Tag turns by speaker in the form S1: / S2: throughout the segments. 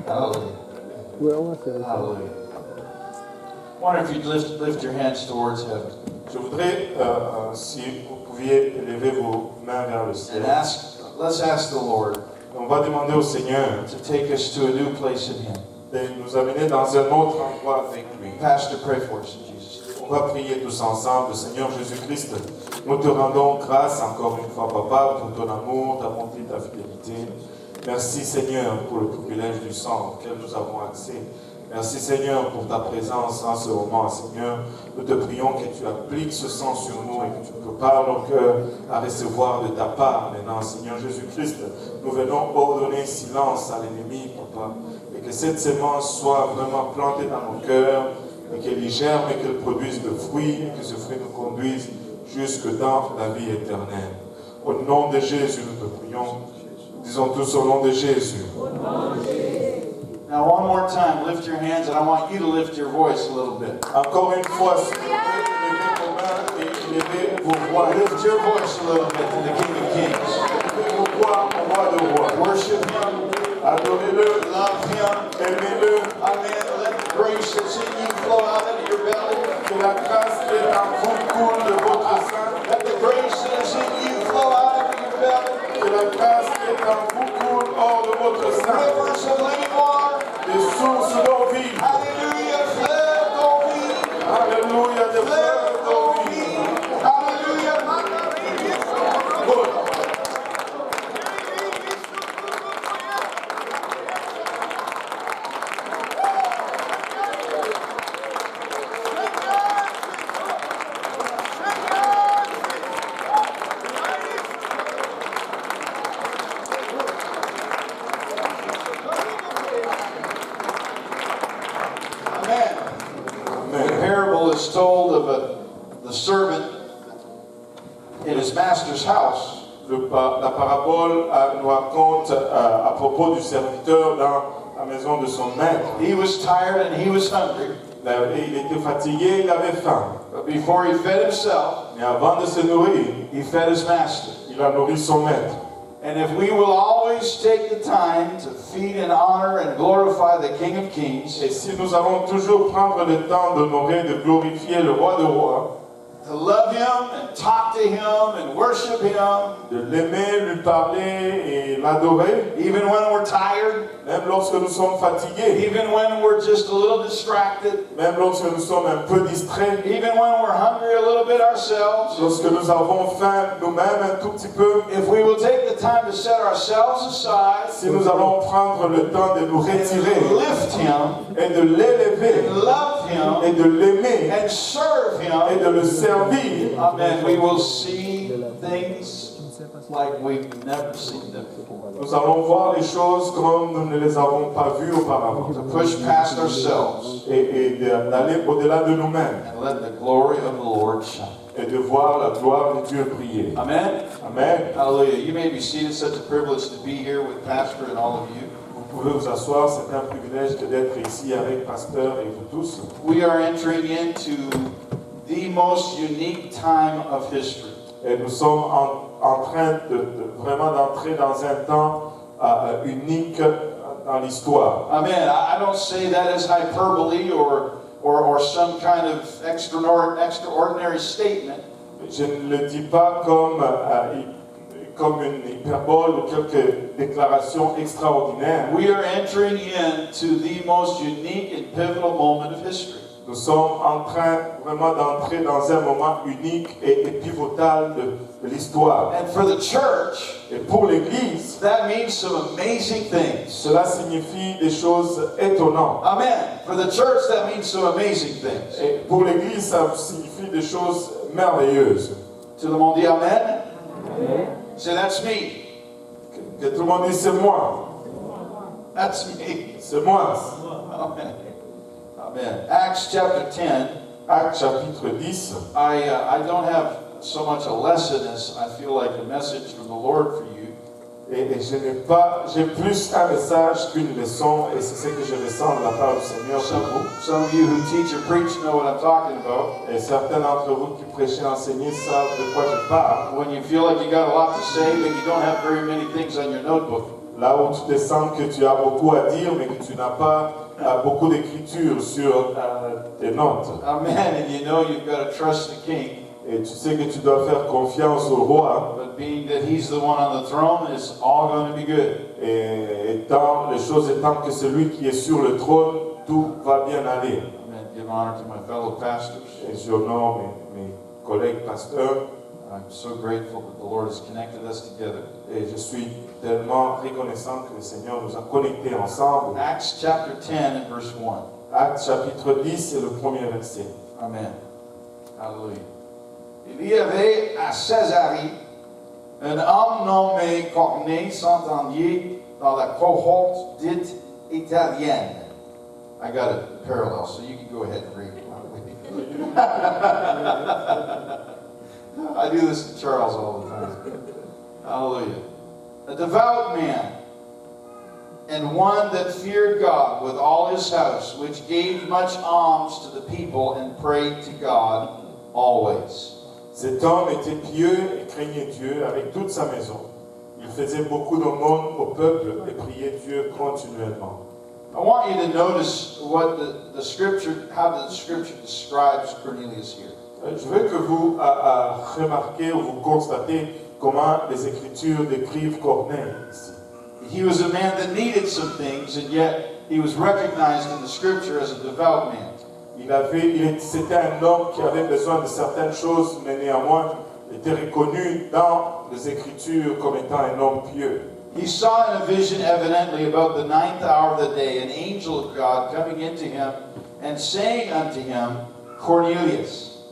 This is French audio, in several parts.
S1: Hallelujah. Hallelujah. I wonder if you'd lift your hands towards heaven.
S2: Je voudrais, si vous pouviez élever vos mains vers le ciel.
S1: And let's ask the Lord
S2: On va demander au Seigneur
S1: to take us to a new place in Him.
S2: de nous amener dans un autre endroit avec lui.
S1: Pastor, pray for us in Jesus' name.
S2: On va prier tous ensemble. Seigneur Jésus-Christ, nous te rendons grâce encore une fois, Papa, pour ton amour, ta bonté, ta fidélité. Merci, Seigneur, pour le privilège du sang auquel nous avons accès. Merci, Seigneur, pour ta présence en ce moment, Seigneur. Nous te prions que tu appliques ce sang sur nous et que tu prépares nos cœurs à recevoir de ta part maintenant, Seigneur Jésus-Christ. Nous venons ordonner silence à l'ennemi, Papa, et que cette semence soit vraiment plantée dans nos cœurs, et qu'elle y germe et qu'elle produise de fruits, et que ce fruit nous conduise jusque dans la vie éternelle. Au nom de Jésus, nous te prions. Disons tous au nom de Jésus.
S1: Now, one more time, lift your hands, and I want you to lift your voice a little bit.
S2: Encore une fois, s'il vous plaît, levez vos mains et levez vos voix.
S1: Lift your voice a little bit to the King of Kings.
S2: Levez vos voix au roi de roi.
S1: Worship Him,
S2: Adorez-le,
S1: love Him.
S2: aimez-le.
S1: Amen. Let the grace that's in you flow out of your belly.
S2: Que la grâce qui est en vous coule de votre sein.
S1: Let the grace that is in you flow out of your belly.
S2: Que la grâce qui est en vous coule hors de votre sein.
S1: Rivers of living water.
S2: Des sources d'eau vive.
S1: Hallelujah. Flood d'eau vive.
S2: Alléluia, des fleuves
S1: Flood
S2: d'eau
S1: d'eau
S2: vive.
S1: vive. Hallelujah. Told of the servant in his master's house.
S2: La parabole nous raconte à propos du serviteur dans la maison de son maître.
S1: He was tired and he was hungry.
S2: Il était fatigué, il avait faim.
S1: But before he fed himself,
S2: Mais avant de se nourrir,
S1: he fed his master.
S2: il a nourri son maître.
S1: And if we will always take the time to feed and honor and glorify the King of Kings,
S2: Et si nous allons toujours prendre le temps d'honorer, de glorifier le roi de rois,
S1: to love Him and talk to Him and worship Him,
S2: de l'aimer, lui parler et l'adorer,
S1: even when we're tired,
S2: même lorsque nous sommes fatigués,
S1: even when we're just a little distracted,
S2: même lorsque nous sommes un peu distraits,
S1: even when we're hungry a little bit ourselves,
S2: lorsque nous avons faim nous-mêmes un tout petit peu,
S1: if we will take the time to set ourselves aside,
S2: si nous allons prendre le temps de nous retirer
S1: lift Him,
S2: et de l'élever
S1: and love Him,
S2: et de l'aimer
S1: and serve
S2: et
S1: Him,
S2: de le servir,
S1: amen, we will see things like we've never seen them before.
S2: nous allons voir les choses comme nous ne les avons pas vues auparavant.
S1: To push past ourselves
S2: Et d'aller au-delà de nous-mêmes
S1: and let the glory of the Lord shine.
S2: et de voir la gloire de Dieu briller.
S1: Amen.
S2: Amen.
S1: Hallelujah. You may be seated. Such a privilege to be here with Pastor and all of you.
S2: Vous pouvez vous asseoir, c'est un privilège d'être ici avec Pasteur et vous tous.
S1: We are entering into the most unique time of history.
S2: Et nous sommes en train vraiment d'entrer dans un temps unique dans l'histoire.
S1: Amen. I don't say that as hyperbole or some kind of extraordinary statement.
S2: Je ne le dis pas comme une hyperbole ou quelques déclarations extraordinaires.
S1: We are entering into the most unique and pivotal moment of history.
S2: Nous sommes en train vraiment d'entrer dans un moment unique et pivotal de l'histoire.
S1: And for the church,
S2: Et pour l'Église,
S1: that means some amazing things.
S2: cela signifie des choses étonnantes.
S1: Amen. For the church, that means some amazing things.
S2: Et pour l'Église, ça signifie des choses merveilleuses.
S1: To the monde, dit Amen. Say, that's me.
S2: Que tout le monde dise, c'est moi.
S1: That's me.
S2: C'est moi.
S1: Amen. Amen. Acts chapter 10.
S2: Actes chapitre 10.
S1: I don't have so much a lesson as I feel like a message from the Lord for you.
S2: Et j'ai plus un message qu'une leçon, et c'est ce que je ressens de la part du Seigneur pour vous.
S1: Some of you who teach or preach know what I'm talking about.
S2: Et certains d'entre vous qui prêchez et enseignez savent de quoi je parle.
S1: When you feel like you got a lot to say, but you don't have very many things on your notebook.
S2: là où tu te sens que tu as beaucoup à dire, mais que tu n'as pas beaucoup d'écriture sur tes notes.
S1: Amen. And you know you've got to trust the king.
S2: Et tu sais que tu dois faire confiance au roi.
S1: But being that he's the one on the throne, it's all going to be good.
S2: Et étant, les choses étant que celui qui est sur le trône, tout va bien aller.
S1: Amen. Give honor to my fellow pastors.
S2: Et j'honore mes collègues pasteurs.
S1: I'm so grateful that the Lord has connected us together.
S2: Et je suis tellement reconnaissant que le Seigneur nous a connectés ensemble.
S1: Acts chapter 10 and verse 1.
S2: Actes chapitre 10 et le premier verset.
S1: Amen. Hallelujah. Il y avait à Césarée un homme nommé Corneille, centenier dans la cohorte dite italienne. I got a parallel, so you can go ahead and read it. I do this to Charles all the time. Hallelujah. A devout man, and one that feared God with all his house, which gave much alms to the people and prayed to God always.
S2: Cet homme était pieux et craignait Dieu avec toute sa maison. Il faisait beaucoup d'aumônes au peuple et priait Dieu continuellement.
S1: I want you to notice what the scripture, how the scripture describes Cornelius here.
S2: Je veux que vous remarquez ou vous constatez comment les Écritures décrivent Corneille ici.
S1: He was a man that needed some things, and yet he was recognized in the scripture as a devout man.
S2: C'était un homme qui avait besoin de certaines choses, mais néanmoins était reconnu dans les Écritures comme étant un homme pieux.
S1: He saw in a vision, evidently, about the 9th hour of the day, an angel of God coming into him and saying unto him, Cornelius.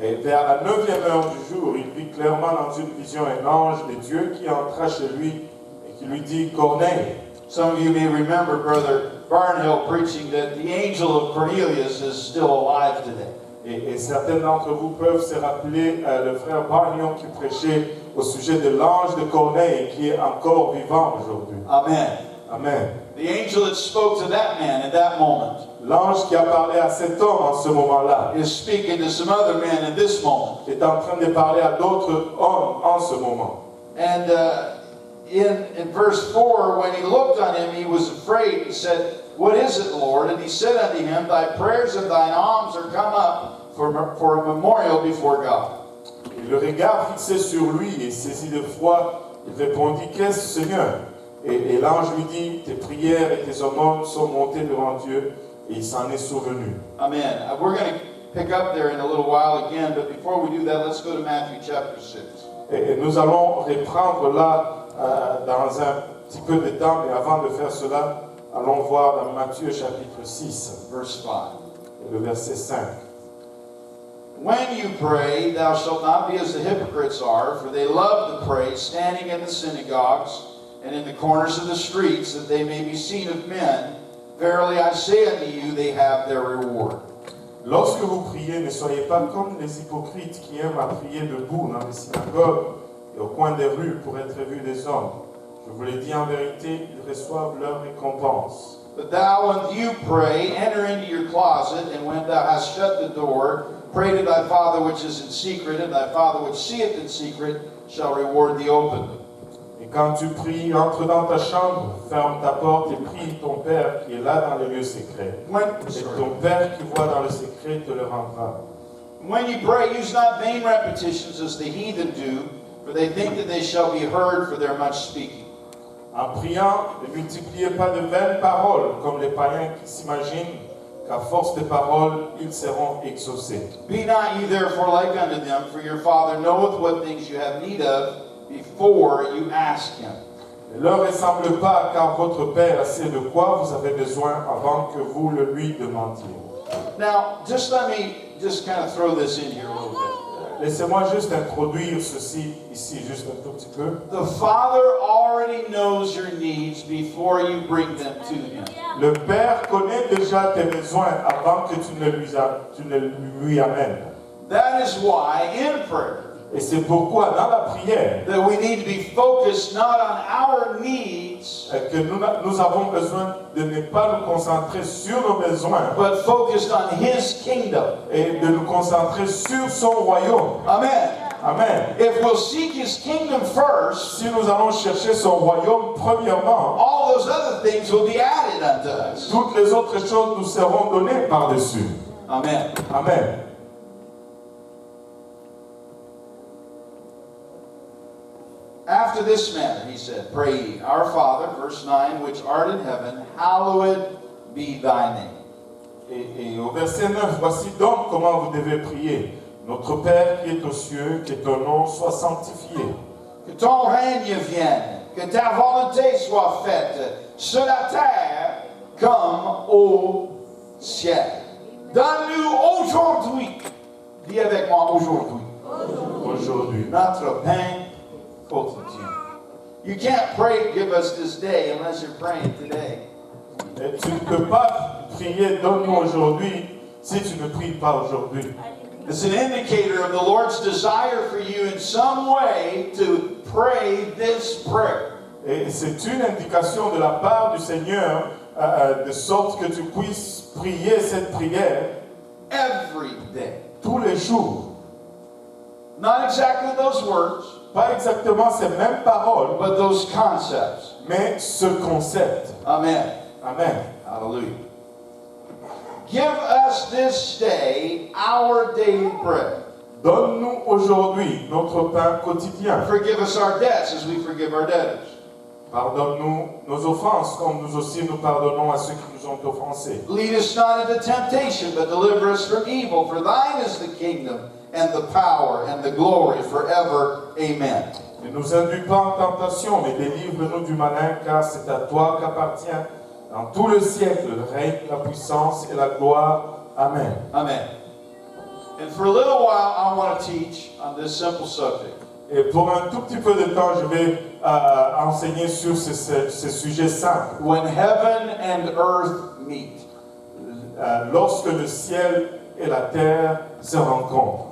S2: Et vers la 9e heure du jour, il vit clairement dans une vision un ange de Dieu qui entra chez lui et qui lui dit, Corneille.
S1: Some of you may remember Brother Barnhill preaching that the angel of Cornelius is still alive today.
S2: Et certains d'entre vous peuvent se rappeler le frère Barnion qui prêchait au sujet de l'ange de Corneille qui est encore vivant aujourd'hui.
S1: Amen.
S2: Amen.
S1: The angel that spoke to that man at that moment
S2: L'ange qui a parlé à cet homme en ce moment-là
S1: is speaking to some other men in this moment.
S2: est en train de parler à d'autres hommes en ce moment.
S1: And in verse 4, when he looked on him, he was afraid. He said, What is it, Lord? And he said unto him, Thy prayers and thine alms are come up for a memorial before God.
S2: Et le regard fixé sur lui et saisi de foi, il répondit, Qu'est-ce, Seigneur? Et l'ange lui dit, Tes prières et tes aumônes sont montées devant Dieu, et il s'en est souvenu.
S1: Amen. We're going to pick up there in a little while again, but before we do that, let's go to Matthew chapter 6.
S2: Et nous allons reprendre là dans un petit peu de temps, mais avant de faire cela, allons voir dans Matthieu chapitre 6,
S1: Verse 5.
S2: et le verset 5.
S1: When you pray, thou shalt not be as the hypocrites are, for they love to pray, standing in the synagogues and in the corners of the streets, that they may be seen of men. Verily I say unto you, they have their reward.
S2: Lorsque vous priez, ne soyez pas comme les hypocrites qui aiment à prier debout dans les synagogues et au coin des rues pour être vus des hommes. Je vous l'ai dit en vérité, ils reçoivent leur récompense.
S1: But thou, when you pray, enter into your closet, and when thou hast shut the door, pray to thy Father which is in secret, and thy Father which seeth in secret shall reward thee openly.
S2: Et quand tu pries, entre dans ta chambre, ferme ta porte et prie ton Père qui est là dans les lieux secrets. Et ton Père qui voit dans le secret te le rendra.
S1: When you pray, use not vain repetitions as the heathen do, for they think that they shall be heard for their much speaking.
S2: En priant, ne multipliez pas de vaines paroles comme les païens qui s'imaginent qu'à force de paroles, ils seront exaucés.
S1: Be not ye therefore like unto them, for your Father knoweth what things you have need of before you ask him.
S2: Ne leur ressemble pas, car votre Père sait de quoi vous avez besoin avant que vous le lui demandiez.
S1: Now, let me kind of throw this in here a little bit.
S2: Laissez-moi juste introduire ceci ici, juste un tout petit peu.
S1: The Father already knows your needs before you bring them to him.
S2: Le Père connaît déjà tes besoins avant que tu ne lui amènes.
S1: That is why in prayer,
S2: Et c'est pourquoi dans la prière,
S1: that we need to be focused not on our needs,
S2: que nous avons besoin de ne pas nous concentrer sur nos besoins,
S1: but focused on his kingdom.
S2: et de nous concentrer sur son royaume.
S1: Amen.
S2: Amen.
S1: If we'll seek His kingdom first,
S2: Si nous allons chercher son royaume premièrement,
S1: all those other things will be added unto us.
S2: toutes les autres choses nous seront données par-dessus.
S1: Amen.
S2: Amen.
S1: After this manner, he said, Pray ye, Our Father, verse 9, which art in heaven, hallowed be thy name.
S2: Et au verset 9, voici donc comment vous devez prier. Notre Père qui est aux cieux, que ton nom soit sanctifié.
S1: Que ton règne vienne, que ta volonté soit faite sur la terre comme au ciel. Donne-nous aujourd'hui, dis avec moi aujourd'hui,
S2: Aujourd'hui.
S1: notre pain quotidien. You can't pray, give us this day, unless you're praying today.
S2: Et tu ne peux pas prier, donne-nous aujourd'hui, si tu ne pries pas aujourd'hui.
S1: It's an indicator of the Lord's desire for you in some way to pray this prayer.
S2: Et c'est une indication de la part du Seigneur, de sorte que tu puisses prier cette prière
S1: Every day.
S2: tous les jours.
S1: Not exactly those words,
S2: Pas exactement ces mêmes paroles,
S1: but those concepts.
S2: mais ce concept.
S1: Amen.
S2: Amen.
S1: Hallelujah. Give us this day our daily bread.
S2: Donne-nous aujourd'hui notre pain quotidien.
S1: Forgive us our debts as we forgive our debtors.
S2: Pardonne-nous nos offenses, comme nous aussi nous pardonnons à ceux qui nous ont offensés.
S1: Lead us not into temptation, but deliver us from evil. For thine is the kingdom, and the power, and the glory forever. Amen.
S2: Ne nous induis pas en tentation, mais délivre-nous du malin, car c'est à toi qu'appartient dans tout le siècle le règne, la puissance et la gloire. Amen.
S1: Amen. And for a little while, I want to teach on this simple subject.
S2: Et pour un tout petit peu de temps, je vais enseigner sur ce sujet simple.
S1: When heaven and earth meet.
S2: Lorsque le ciel et la terre se rencontrent.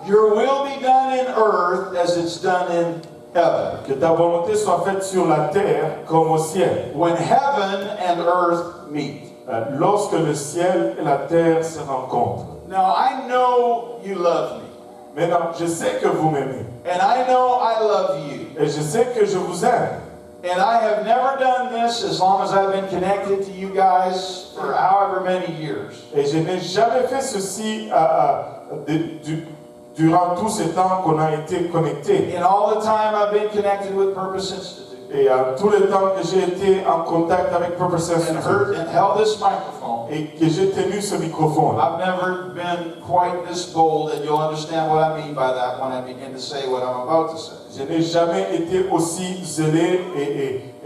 S1: Your will be done in earth as it's done in heaven.
S2: Que ta volonté soit faite sur la terre comme au ciel.
S1: When heaven and earth meet.
S2: Lorsque le ciel et la terre se rencontrent.
S1: Now, I know you love me.
S2: Maintenant, je sais que vous m'aimez.
S1: And I know I love you.
S2: Et je sais que je vous aime.
S1: And I have never done this as long as I've been connected to you guys for however many years.
S2: Et je n'ai jamais fait ceci durant tout ce temps qu'on a été connectés.
S1: In all the time I've been connected with Purpose Institute.
S2: Et tout le temps que j'ai été en contact avec Purpose
S1: And
S2: Institute
S1: held this microphone.
S2: et que j'ai tenu ce microphone.
S1: I've never been quite this bold, and you'll understand what I mean by that when I begin to say what I'm about to say.
S2: Je n'ai jamais été aussi zélé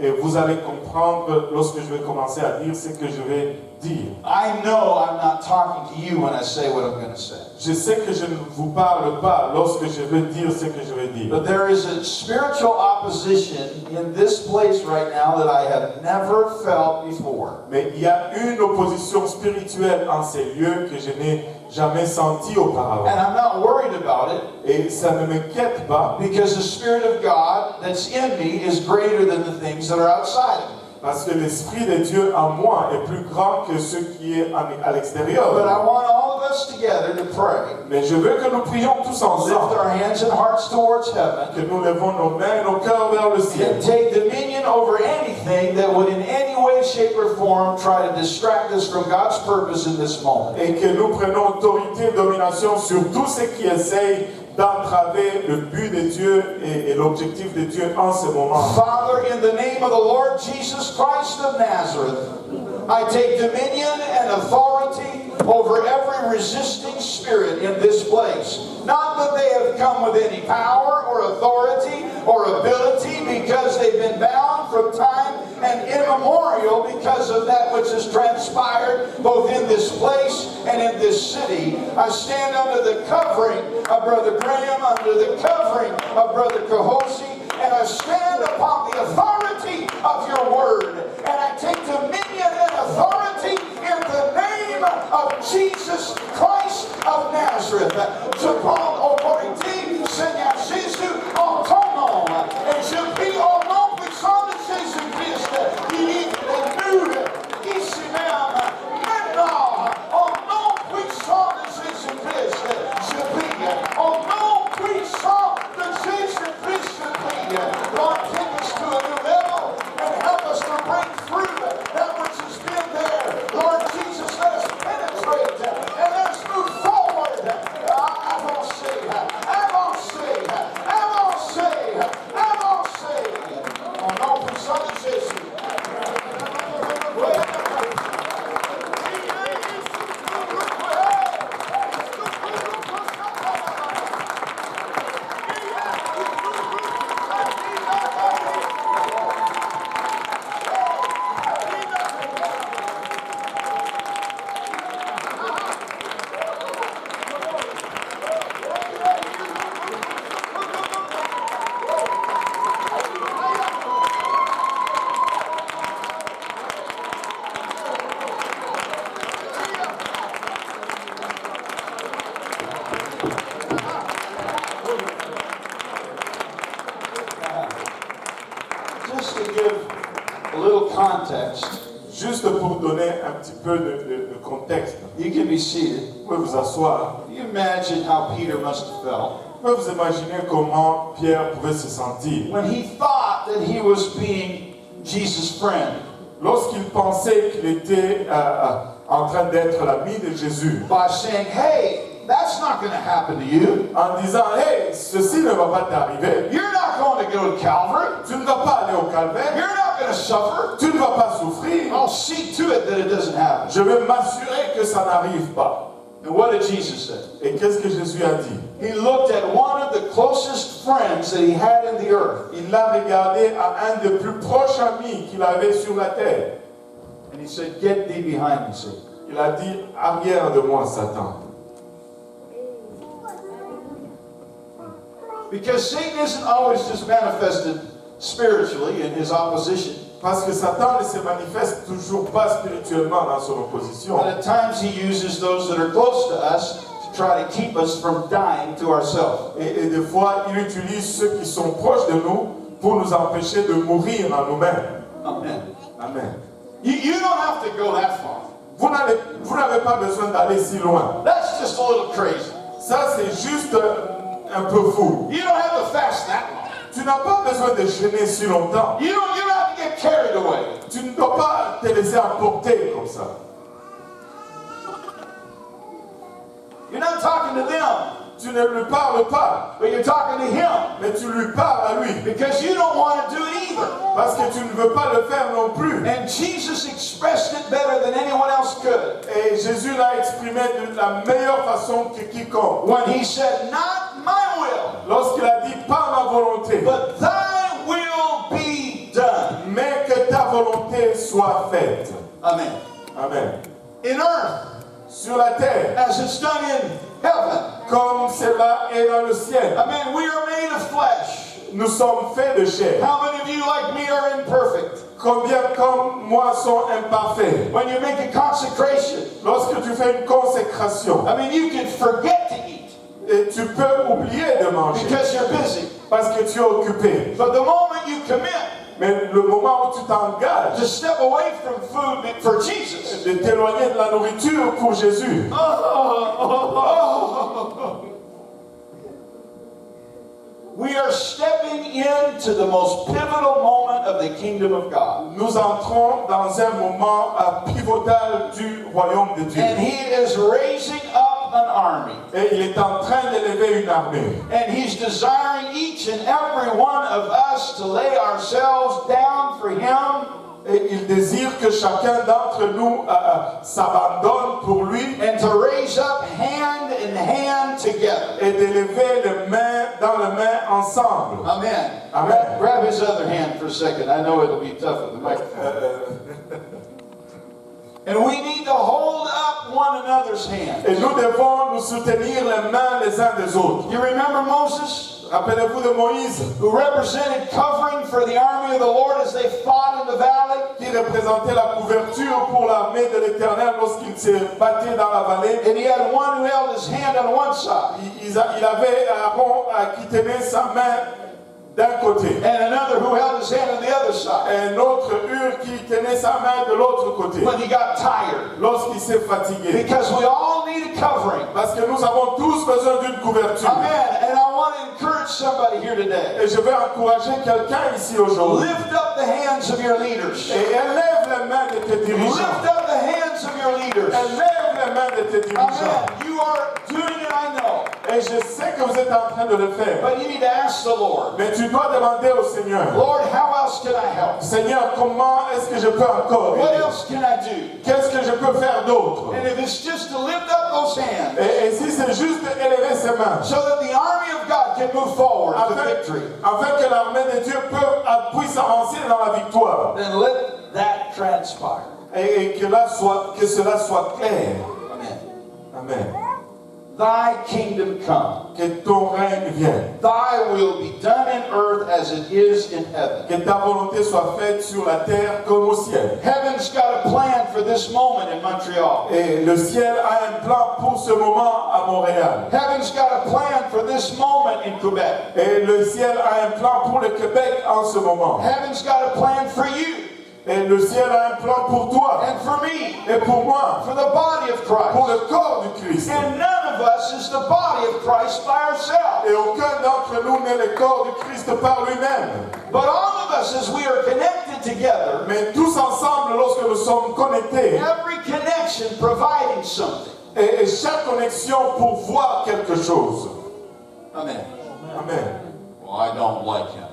S2: et vous allez comprendre lorsque je vais commencer à dire ce que je vais dire.
S1: I know I'm not talking to you when I say what I'm going to say.
S2: Je sais que je ne vous parle pas lorsque je vais dire ce que je vais dire.
S1: But there is a spiritual opposition in this place right now that I have never felt before.
S2: Mais il y a une opposition spirituelle en ces lieux que je n'ai jamais senti auparavant.
S1: And I'm not worried about it
S2: Et ça ne m'inquiète pas
S1: because the Spirit of God that's in me is greater than the things that are outside of me.
S2: parce que l'Esprit de Dieu en moi est plus grand que ce qui est à l'extérieur.
S1: But I want all of us together to pray.
S2: Mais je veux que nous prions tous
S1: Lift
S2: ensemble,
S1: our hands and hearts towards heaven.
S2: que nous levons nos mains et nos cœurs vers le ciel.
S1: And take dominion over anything that would in any way, shape, or form try to distract us from God's purpose in this moment.
S2: Et que nous prenons autorité et domination sur tout ce qui essaye d'entraver le but de Dieu et l'objectif de Dieu en ce moment.
S1: Father, in the name of the Lord Jesus Christ of Nazareth, I take dominion and authority over every resisting spirit in this place. Not that they have come with any power or authority or ability, because they've been bound from time and immemorial because of that which has transpired both in this place and in this city. I stand under the covering of Brother Graham, under the covering of Brother Cahosi, and I stand upon the authority of your word. And I take dominion and authority in the name of Jesus Christ of Nazareth. Je prends autorité, Seigneur Jésus, en ton nom. Et je prie au nom puissant de Jésus-Christ, qui livre les murs ici même, maintenant, au nom puissant de Jésus-Christ. Je prie au a little context,
S2: Juste pour donner un petit peu de contexte,
S1: you can be seated.
S2: vous pouvez vous asseoir.
S1: Can you imagine how Peter must have felt
S2: Vous pouvez vous imaginer comment Pierre pouvait se sentir
S1: when he thought that he was being Jesus' friend
S2: lorsqu'il pensait qu'il était en train d'être l'ami de Jésus,
S1: by saying, hey, that's not going to happen to you.
S2: en disant « Hey, ceci ne va pas t'arriver.
S1: You're not going to go to Calvary.
S2: Tu ne vas pas aller au calvaire.
S1: You're not going to suffer.
S2: Tu ne vas pas souffrir.
S1: I'll see to it that it doesn't happen.
S2: Je vais m'assurer que ça n'arrive pas. »
S1: And what did Jesus say?
S2: Et qu'est-ce que Jésus a dit?
S1: He looked at one of the closest friends that he had in the earth,
S2: Il l'a regardé à un des plus proches amis qu'il avait sur la terre.
S1: and he said, get thee behind me, Satan.
S2: Il a dit « Arrière de moi, Satan. »
S1: Because Satan isn't always just manifested spiritually in his opposition,
S2: Parce que Satan ne se manifeste toujours pas spirituellement dans son opposition.
S1: but at times he uses those that are close to us to try to keep us from dying to ourselves.
S2: Et des fois, il utilise ceux qui sont proches de nous pour nous empêcher de mourir en nous-mêmes.
S1: Amen.
S2: Amen.
S1: You don't have to go that far.
S2: Vous n'avez pas besoin d'aller si loin.
S1: That's just a little crazy.
S2: Ça, c'est juste un peu fou.
S1: You don't have to fast that long.
S2: Tu n'as pas besoin de jeûner si longtemps.
S1: You don't have to get carried away.
S2: Tu ne dois pas te laisser emporter comme ça.
S1: You're not talking to them,
S2: Tu ne lui parles pas,
S1: but you're talking to him
S2: mais tu lui parles à lui.
S1: because you don't want to do it either.
S2: Parce que tu ne veux pas le faire non plus.
S1: And Jesus expressed it better than anyone else could
S2: Et Jésus l'a exprimé de la meilleure façon que quiconque.
S1: when he said, not my will,
S2: Lorsqu'il a dit pas ma volonté,
S1: but thy will be done.
S2: mais que ta volonté soit faite.
S1: Amen.
S2: Amen.
S1: In earth,
S2: Sur la terre,
S1: as it's done in heaven.
S2: comme cela est dans le ciel.
S1: Amen. We are made of flesh.
S2: Nous sommes faits de chair.
S1: How many of you, like me, are imperfect?
S2: Combien comme moi sont imparfaits?
S1: When you make a consecration,
S2: Lorsque tu fais une consécration,
S1: I mean, you can forget to eat
S2: et tu peux oublier de manger
S1: because you're busy.
S2: parce que tu es occupé.
S1: But the moment you commit
S2: Mais le moment où tu t'engages
S1: to step away from food for Jesus,
S2: de t'éloigner de la nourriture pour Jésus,
S1: we are stepping into the most pivotal moment of the kingdom of God.
S2: nous entrons dans un moment pivotal du royaume de Dieu.
S1: And He is raising up an army.
S2: Et il est en train d'élever une armée.
S1: And He's desiring each and every one of us to lay ourselves down for Him
S2: Et il désire que chacun d'entre nous s'abandonne pour lui
S1: and to raise up hand in hand together.
S2: et d'élever les mains dans les mains ensemble.
S1: Amen.
S2: Amen.
S1: Grab his other hand for a second. I know it'll be tough with the microphone. And we need to hold up one another's hands.
S2: Et nous devons nous soutenir les mains les uns des autres.
S1: You remember Moses,
S2: Rappelez-vous de Moïse,
S1: who represented covering for the army of the Lord as they fought in the valley?
S2: qui représentait la couverture pour l'armée de l'Éternel lorsqu'il se battait dans la vallée.
S1: And he had one who held his hand on one side,
S2: Il avait Aaron qui tenait sa main d'un côté,
S1: and another who held his hand on the other
S2: et
S1: side.
S2: un autre Hur qui tenait sa main de l'autre côté
S1: When he got tired,
S2: lorsqu'il s'est fatigué.
S1: because we all need a covering.
S2: Parce que nous avons tous besoin d'une couverture.
S1: Amen. And I want to encourage somebody here today.
S2: Et je vais encourager quelqu'un ici aujourd'hui.
S1: Lift up the hands of your leaders.
S2: Et élève les mains de tes dirigeants.
S1: Lift up the hands of your leaders.
S2: Élève les mains de tes dirigeants.
S1: Amen. You are doing it, I know.
S2: Et je sais que vous êtes en train de le faire.
S1: But you need to ask the Lord,
S2: Mais tu dois demander au Seigneur,
S1: Lord, how else can I help?
S2: Seigneur, comment est-ce que je peux encore
S1: What
S2: aider?
S1: else can I do?
S2: Qu'est-ce que je peux faire d'autre?
S1: And if it's just to lift up those hands
S2: Et si c'est juste élever ses mains,
S1: so that the army of God can move forward to victory,
S2: afin que l'armée de Dieu puisse avancer dans la victoire.
S1: then let that transpire.
S2: Et que cela soit clair.
S1: Amen.
S2: Amen.
S1: Thy kingdom come.
S2: Que ton règne vienne.
S1: Thy will be done in earth as it is in heaven.
S2: Que ta volonté soit faite sur la terre comme au ciel.
S1: Heaven's got a plan for this moment in Montreal.
S2: Et le ciel a un plan pour ce moment à Montréal.
S1: Heaven's got a plan for this moment in Quebec.
S2: Et le ciel a un plan pour le Québec en ce moment.
S1: Heaven's got a plan for you.
S2: Et le ciel a un plan pour toi
S1: and for me,
S2: et pour moi,
S1: for the body of
S2: pour
S1: Christ.
S2: le corps du Christ.
S1: And none of us is the body of Christ by ourselves.
S2: Et aucun d'entre nous n'est le corps du Christ par lui-même.
S1: But all of us, as we are connected together,
S2: Mais tous ensemble, lorsque nous sommes connectés,
S1: every connection providing something.
S2: et chaque connexion pour voir quelque chose.
S1: Amen.
S2: Amen.
S1: Well, I don't like him.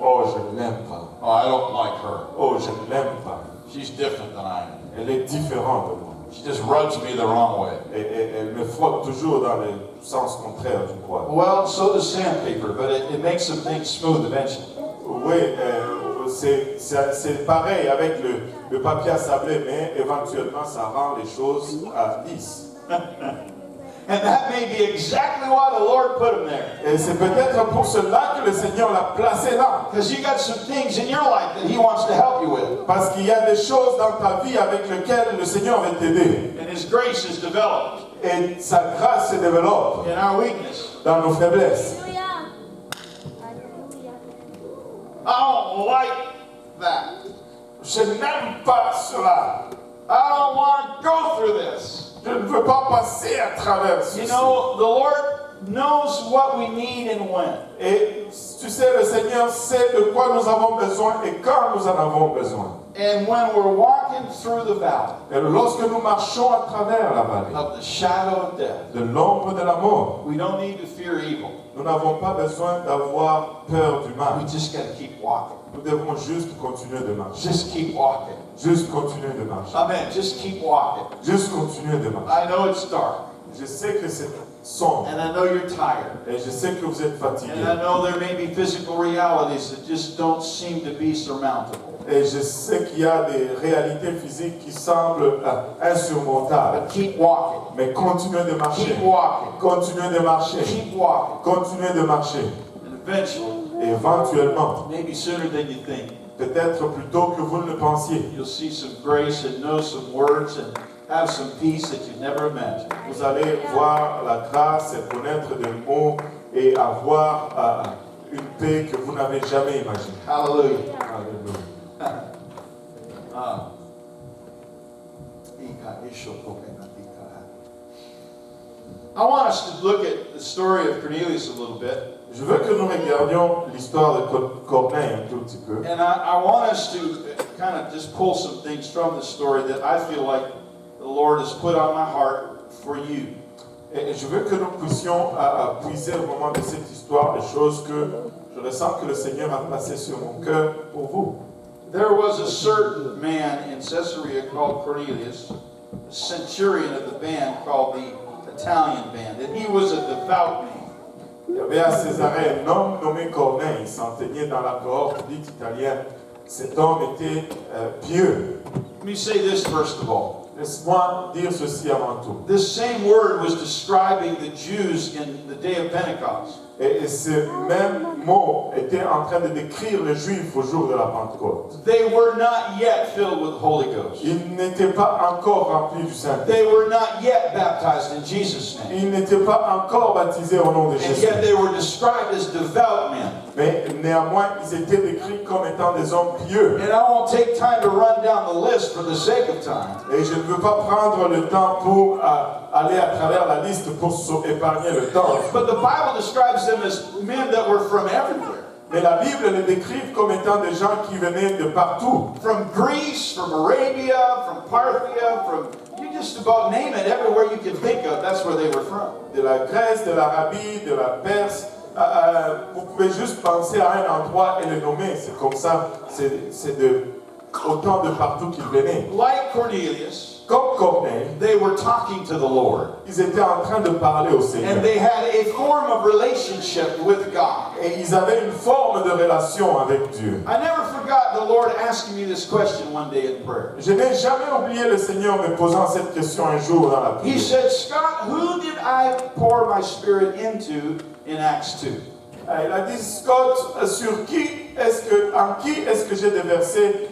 S2: Oh, je ne l'aime pas.
S1: Oh, I don't like her.
S2: Oh, je ne l'aime pas.
S1: She's different than I am.
S2: Elle est différente de moi.
S1: She just rubs me the wrong way.
S2: Et elle me frotte toujours dans le sens contraire du poil.
S1: Well, so does sandpaper, but it makes some things smooth eventually.
S2: Oui, c'est pareil avec le papier à sabler, mais éventuellement ça rend les choses lisses.
S1: And that may be exactly why the Lord put him there.
S2: Et c'est peut-être pour cela que le Seigneur l'a placé là.
S1: Because you got some things in your life that he wants to help you with.
S2: Parce qu'il y a des choses dans ta vie avec lesquelles le Seigneur veut t'aider.
S1: And his grace is developed
S2: Et sa grâce se développe
S1: in our weakness.
S2: dans nos faiblesses.
S1: I don't like that.
S2: Je n'aime pas cela.
S1: I don't want to go through this.
S2: Je ne veux pas passer à travers ceci.
S1: You know, the Lord knows what we need and when.
S2: Et tu sais, le Seigneur sait de quoi nous avons besoin et quand nous en avons besoin.
S1: And when we're walking through the valley
S2: Et lorsque nous marchons à travers la vallée
S1: of the shadow of death,
S2: de l'ombre de la mort,
S1: we don't need to fear evil.
S2: nous n'avons pas besoin d'avoir peur du
S1: We
S2: mal.
S1: just got to keep walking.
S2: Nous devons juste continuer de marcher.
S1: Just keep walking.
S2: Juste continuer de marcher.
S1: Amen. Just keep walking.
S2: Juste continuer de marcher.
S1: I know it's dark,
S2: Je sais que c'est sombre
S1: and I know you're tired,
S2: et je sais que vous êtes fatigué.
S1: and I know there may be physical realities that just don't seem to be surmountable.
S2: Et je sais qu'il y a des réalités physiques qui semblent insurmontables.
S1: But keep walking.
S2: Mais continuez de marcher.
S1: Keep walking.
S2: Continuez de marcher.
S1: Keep walking.
S2: Continuez de marcher.
S1: And eventually,
S2: Et éventuellement,
S1: maybe sooner than you think,
S2: peut-être plus tôt que vous ne le pensiez,
S1: you'll see some grace and know some words and have some peace that you never imagined.
S2: vous allez voir la grâce et connaître des mots et avoir une paix que vous n'avez jamais imaginée.
S1: Hallelujah.
S2: Alléluia.
S1: I want us to look at the story of Cornelius a little bit.
S2: Je veux que nous regardions l'histoire de Corneille un tout petit peu.
S1: And I want us to kind of just pull some things from the story that I feel like the Lord has put on my heart for you.
S2: Et je veux que nous puissions puiser au moment de cette histoire des choses que je ressens que le Seigneur a placées sur mon cœur pour vous.
S1: There was a certain man in Caesarea called Cornelius, a centurion of the band called the Italian band, and he was a devout man.
S2: Il y avait à Césarée un homme nommé Corneille, il s'enteignait dans la cohorte dite italienne. Cet homme était pieux.
S1: Let me say this first of all.
S2: Laisse-moi dire ceci avant tout.
S1: This same word was describing the Jews in the day of Pentecost.
S2: Et ce même mot était en train de décrire les Juifs au jour de la Pentecôte.
S1: They were not yet filled with the Holy Ghost.
S2: Ils n'étaient pas encore remplis du Saint-Esprit.
S1: They were not yet baptized in Jesus' name.
S2: Ils n'étaient pas encore baptisés au nom de
S1: And
S2: Jésus.
S1: yet they were described as devout men.
S2: Mais néanmoins, ils étaient décrits comme étant des hommes pieux.
S1: And I won't take time to run down the list for the sake of time.
S2: Et je ne veux pas prendre le temps pour aller à travers la liste pour épargner le temps.
S1: But the Bible describes them as men that were from everywhere.
S2: Mais la Bible les décrit comme étant des gens qui venaient de partout.
S1: From Greece, from Arabia, from Parthia, from, you just about name it, everywhere you can think of, that's where they were from.
S2: De la Grèce, de l'Arabie, de la Perse. Vous pouvez juste penser à un endroit et le nommer. C'est comme ça, c'est de autant de partout qu'ils venaient.
S1: Like Cornelius,
S2: Comme Corneille,
S1: they were talking to the Lord.
S2: ils étaient en train de parler au Seigneur.
S1: And they had a form of relationship with God.
S2: Et ils avaient une forme de relation avec Dieu.
S1: I never forgot the Lord asking me this question one day in prayer.
S2: Je n'ai jamais oublié le Seigneur me posant cette question un jour dans la
S1: He
S2: prière.
S1: said, Scott, who did I pour my spirit into in Acts 2?
S2: Il a dit, Scott, en qui est-ce que j'ai déversé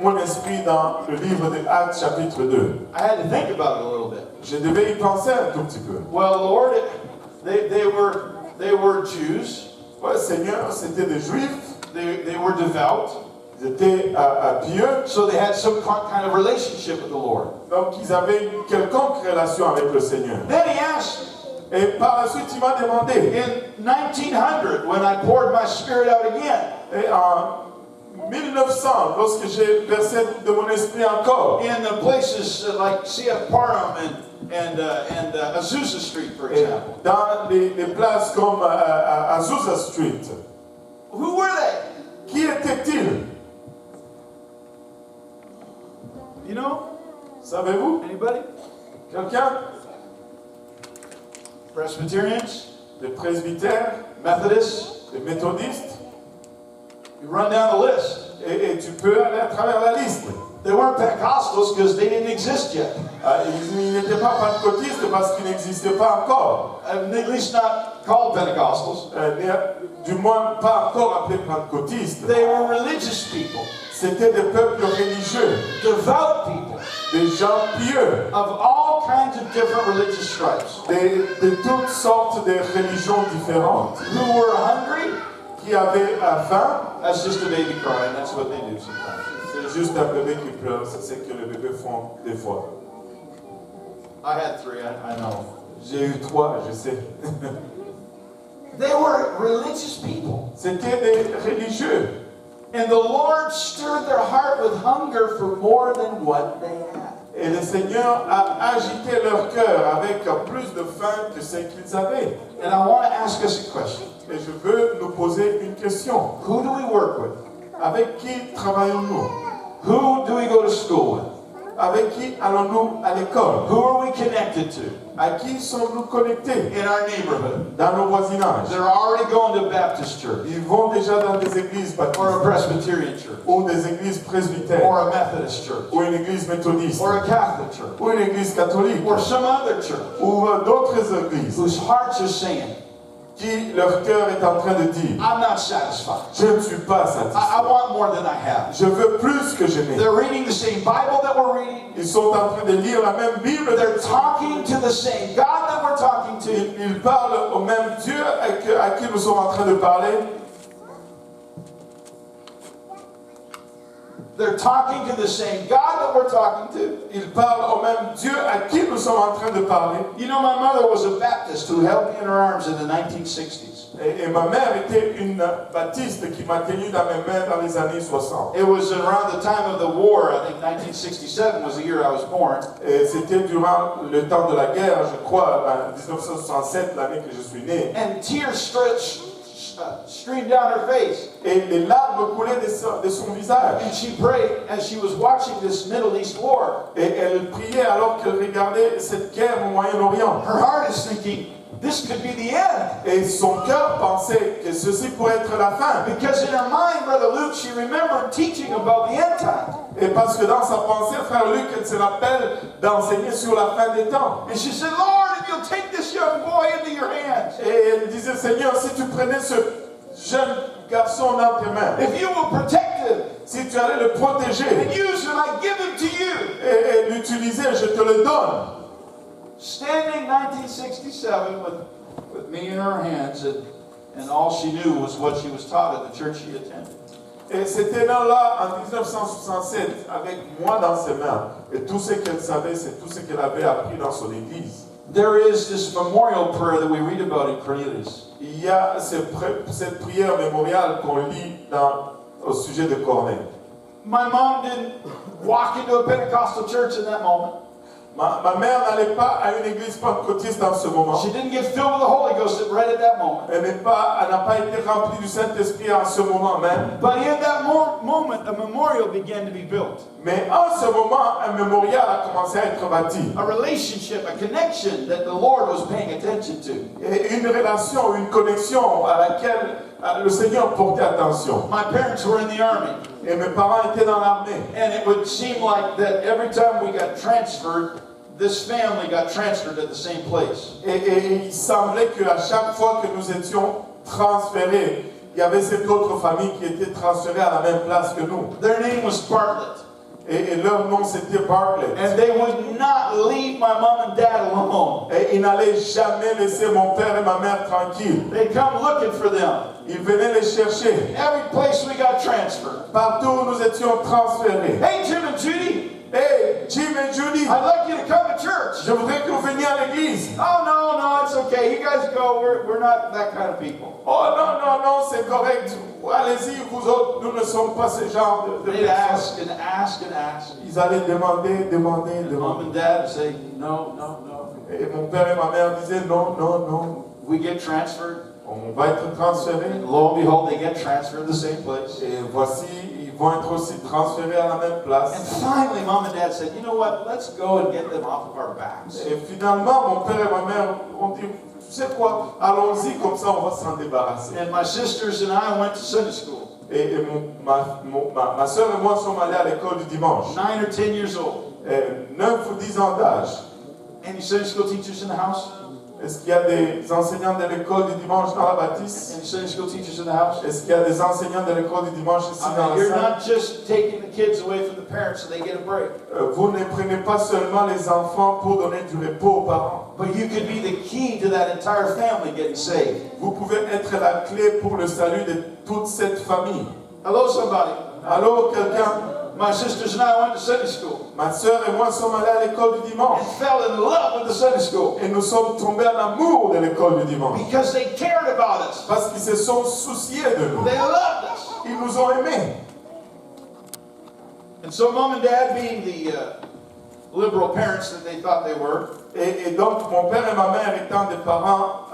S2: mon esprit dans le livre de Actes chapitre 2?
S1: I had to think about it a little bit.
S2: Je devais y penser un tout petit peu.
S1: Well, Lord, they were Jews.
S2: Ouais, Seigneur, c'était des Juifs,
S1: They were devout.
S2: Ils étaient pieux,
S1: so they had some kind of relationship with the Lord.
S2: donc ils avaient une quelconque relation avec le Seigneur.
S1: Then he asked me,
S2: Et par la suite, il m'a demandé,
S1: in 1900, when I poured my Spirit out again,
S2: et en 1900, lorsque j'ai versé de mon esprit encore,
S1: in the places like C.F. Parham and Azusa Street, for
S2: et
S1: example.
S2: dans les places comme Azusa Street,
S1: Who were they?
S2: qui était-il?
S1: You know?
S2: Savez-vous?
S1: Anybody?
S2: Quelqu'un?
S1: Presbyterians?
S2: Les presbytères,
S1: Methodists?
S2: les méthodistes,
S1: You run down the list.
S2: et tu peux aller à travers la liste.
S1: They weren't Pentecostals because they didn't exist yet.
S2: Ils n'étaient pas pentecôtistes parce qu'ils n'existaient pas encore.
S1: At least not called Pentecostals.
S2: Du moins pas encore appelés pentecôtistes.
S1: They were religious people,
S2: C'était des peuples religieux,
S1: devout people
S2: des gens pieux,
S1: of all kinds of different religious stripes
S2: de toutes sortes de religions différentes,
S1: who were hungry.
S2: qui avaient faim.
S1: That's just a baby crying. That's what they do sometimes.
S2: C'est juste un bébé qui pleure, c'est ce que les bébés font des fois.
S1: I had three, I know.
S2: J'ai eu 3, je sais.
S1: They were religious people.
S2: C'était des religieux.
S1: And the Lord stirred their heart with hunger for more than what they had.
S2: Et le Seigneur a agité leur cœur avec plus de faim que ce qu'ils avaient.
S1: And I want to ask us a question.
S2: Et je veux nous poser une question.
S1: Who do we work with?
S2: Avec qui travaillons-nous?
S1: Who do we go to school with?
S2: Avec qui allons-nous à l'école?
S1: Who are we connected to
S2: À qui sommes-nous connectés?
S1: in our neighborhood?
S2: Dans nos voisinages.
S1: They're already going to Baptist church
S2: Ils vont déjà dans des églises
S1: or a
S2: baptistes
S1: Presbyterian church
S2: ou des églises presbytères
S1: or a Methodist church
S2: ou une église méthodiste
S1: or a Catholic church
S2: ou une église catholique
S1: or some other church
S2: ou d'autres églises
S1: whose hearts are saying,
S2: qui leur cœur est en train de dire
S1: I'm not satisfied.
S2: je ne suis pas
S1: I
S2: satisfait.
S1: want more than I have.
S2: Je veux plus que je n'ai.
S1: They're reading the same Bible that we're reading.
S2: Ils sont en train de lire la même Bible.
S1: They're talking to the same God that we're talking to.
S2: Ils parlent au même Dieu à qui nous sommes en train de parler.
S1: They're talking to the same God that we're talking to.
S2: Ils parlent au même Dieu à qui nous sommes en train de parler.
S1: You know, my mother was a Baptist who held me in her arms in the 1960s.
S2: Et ma mère était une baptiste qui m'a tenu dans mes mains dans les années 60.
S1: It was around the time of the war. I think 1967 was the year I was born.
S2: Et c'était durant le temps de la guerre, je crois, en 1967, l'année que je suis né.
S1: And tears streamed down her face.
S2: Et les larmes coulaient de son visage.
S1: And she prayed as she was watching this Middle East war.
S2: Et elle priait alors qu'elle regardait cette guerre au Moyen-Orient.
S1: Her heart is thinking, this could be the end.
S2: Et son cœur pensait que ceci pourrait être la fin.
S1: Because in her mind, Brother Luke, she remembered teaching about the end time.
S2: Et parce que dans sa pensée, frère Luc, elle se rappelle d'enseigner sur la fin des temps.
S1: And she said, Lord, if you'll take this young boy into your hands,
S2: Et elle disait, Seigneur, si tu prenais ce jeune garçon dans tes mains,
S1: if you will protect him
S2: si tu allais le protéger
S1: and use him, I give him to you.
S2: et l'utiliser, je te le donne.
S1: Standing 1967 with me in her hands, and all she knew was what she was taught at the church she attended.
S2: Et c'était là en 1967 avec moi dans ses mains. Et tout ce qu'elle savait, c'est tout ce qu'elle avait appris dans son église.
S1: There is this memorial prayer that we read about in Cornelius.
S2: Il y a cette prière mémoriale qu'on lit au sujet de Corneille.
S1: My mom didn't walk into a Pentecostal church in that moment.
S2: Ma mère n'allait pas à une église pentecôtiste dans ce moment.
S1: She didn't get filled with the Holy Ghost right at that moment.
S2: Elle n'a pas été remplie du Saint-Esprit en ce moment même.
S1: But in that moment, a memorial began to be built.
S2: Mais en ce moment, un mémorial a commencé à être bâti.
S1: A relationship, a connection that the Lord was paying attention to.
S2: Et une relation, une connexion à laquelle le Seigneur portait attention.
S1: My parents were in the army.
S2: Et mes parents étaient dans l'armée.
S1: And it would seem like that every time we got transferred, this family got transferred at the same place.
S2: Et il semblait qu'à chaque fois que nous étions transférés, il y avait cette autre famille qui était transférée à la même place que nous.
S1: Their name was Bartlett.
S2: Et leur nom c'était Bartlett.
S1: And they would not leave my mom and dad alone.
S2: Et ils n'allaient jamais laisser mon père et ma mère tranquilles.
S1: They'd come looking for them.
S2: Ils venaient les chercher.
S1: Every place we got transferred.
S2: Partout où nous étions transférés.
S1: Hey, Jim and Judy,
S2: Hey, Jim et Judy,
S1: I'd like you to come to church.
S2: je voudrais que vous veniez à l'église.
S1: Oh, no, it's okay. You guys go. We're not that kind of people.
S2: Oh non, non, non, c'est correct. Allez-y, vous autres, nous ne sommes pas ce genre de
S1: They'd
S2: personnes.
S1: ask and ask and ask.
S2: Ils allaient demander, demander,
S1: And mom
S2: demander.
S1: and dad would say, no.
S2: Et mon père et ma mère disaient non, non, non.
S1: We get transferred.
S2: On va être transférés.
S1: And lo and behold, they get transferred to the same place.
S2: Et voici, ils vont être aussi transférés à la même
S1: And
S2: place.
S1: finally, mom and dad said, you know what? Let's go and get them off of our backs.
S2: Et finalement, mon père et ma mère ont dit, tu sais quoi, allons-y, comme ça on va s'en débarrasser.
S1: And my sisters and I went to Sunday school,
S2: Et ma soeur et moi sommes allés à l'école du dimanche.
S1: 9 or 10 years old.
S2: 9 ou 10 ans d'âge.
S1: Any Sunday school teachers in the house?
S2: Est-ce qu'il y a des enseignants de l'école du dimanche dans la bâtisse?
S1: Any Sunday school teachers in the house?
S2: Est-ce qu'il y a des enseignants de l'école du dimanche ici dans la
S1: You're
S2: salle?
S1: not just taking the kids away from the parents so they get a break,
S2: Vous ne prenez pas seulement les enfants pour donner du repos aux parents.
S1: but you could be the key to that entire family getting saved.
S2: Vous pouvez être la clé pour le salut de toute cette famille.
S1: Hello, somebody.
S2: Allô, quelqu'un?
S1: My sisters and I went to Sunday school
S2: Ma soeur et moi sommes allés à l'école du dimanche.
S1: and fell in love with the Sunday school
S2: Et nous sommes tombés en amour de l'école du dimanche.
S1: because they cared about us.
S2: Parce qu'ils se sont souciés de nous.
S1: They loved us.
S2: Ils nous ont aimés.
S1: And so mom and dad, being the liberal parents that they thought they were,
S2: Et donc, mon père et ma mère étant des parents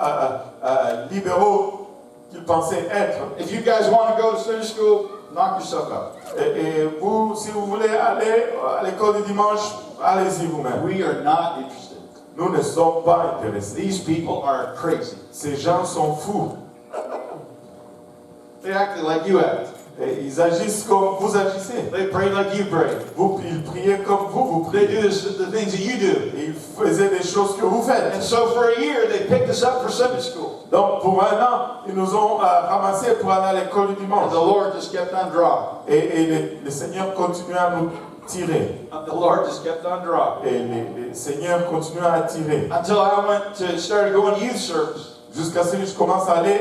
S2: libéraux qu'ils pensaient être,
S1: if you guys want to go to Sunday school, knock yourself out.
S2: et vous, si vous voulez aller à l'école du dimanche, allez-y vous-même.
S1: We are not interested.
S2: Nous ne sommes pas intéressés.
S1: These people are crazy.
S2: Ces gens sont fous.
S1: They acted like you act.
S2: Et ils agissent comme vous agissez.
S1: They prayed like you prayed.
S2: Ils priaient comme vous
S1: They
S2: priez.
S1: do the things that you do.
S2: Et ils faisaient des choses que vous faites.
S1: And so for a year, they picked us up for Sunday school.
S2: Donc, pour un an, ils nous ont ramassés pour aller à l'école du
S1: And
S2: dimanche.
S1: the Lord just kept on drawing.
S2: Et le Seigneur continue à nous tirer.
S1: The Lord just kept on drawing.
S2: Et le Seigneur continue à attirer.
S1: Until I started going to youth service.
S2: Jusqu'à ce que je commence à aller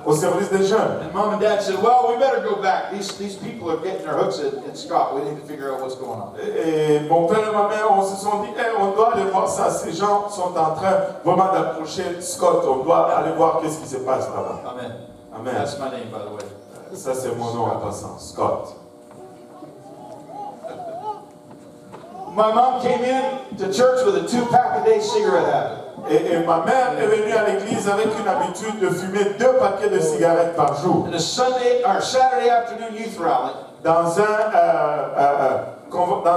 S2: au service des jeunes.
S1: And mom and dad said, well, we better go back. These people are getting their hooks in Scott. We need to figure out what's going on.
S2: Et mon père et ma mère, on se sont dit, on doit aller voir ça. Ces gens sont en train vraiment d'approcher Scott. On doit aller voir qu'est-ce qui se passe là-bas.
S1: Amen.
S2: Amen.
S1: That's my name, by the way.
S2: Ça, c'est mon nom en passant, Scott.
S1: My mom came in to church with a 2-pack-a-day cigarette habit.
S2: Et ma mère est venue à l'église avec une habitude de fumer 2 paquets de cigarettes par jour.
S1: In a Saturday afternoon youth rally,
S2: Dans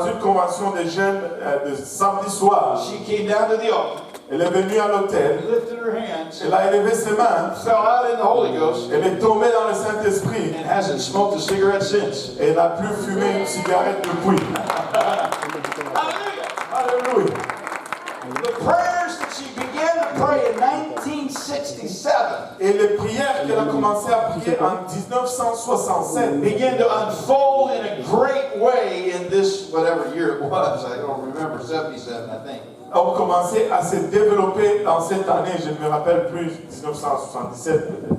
S2: une convention des jeunes de samedi soir,
S1: she came down to the altar,
S2: elle est venue à l'hôtel.
S1: lifted her hands,
S2: Elle a élevé ses mains.
S1: fell out in the Holy Ghost,
S2: Elle est tombée dans le Saint-Esprit.
S1: and hasn't smoked a cigarette since.
S2: Et n'a plus fumé une cigarette depuis.
S1: Hallelujah!
S2: Alléluia.
S1: The prayers that she began to pray in 1967
S2: Et les prières qu'elle a commencé à prier en 1967
S1: began to unfold in a great way in this, whatever year it was. I don't remember, 77, I think.
S2: ont commencé à se développer dans cette année. Je ne me rappelle plus, 1977 peut-être.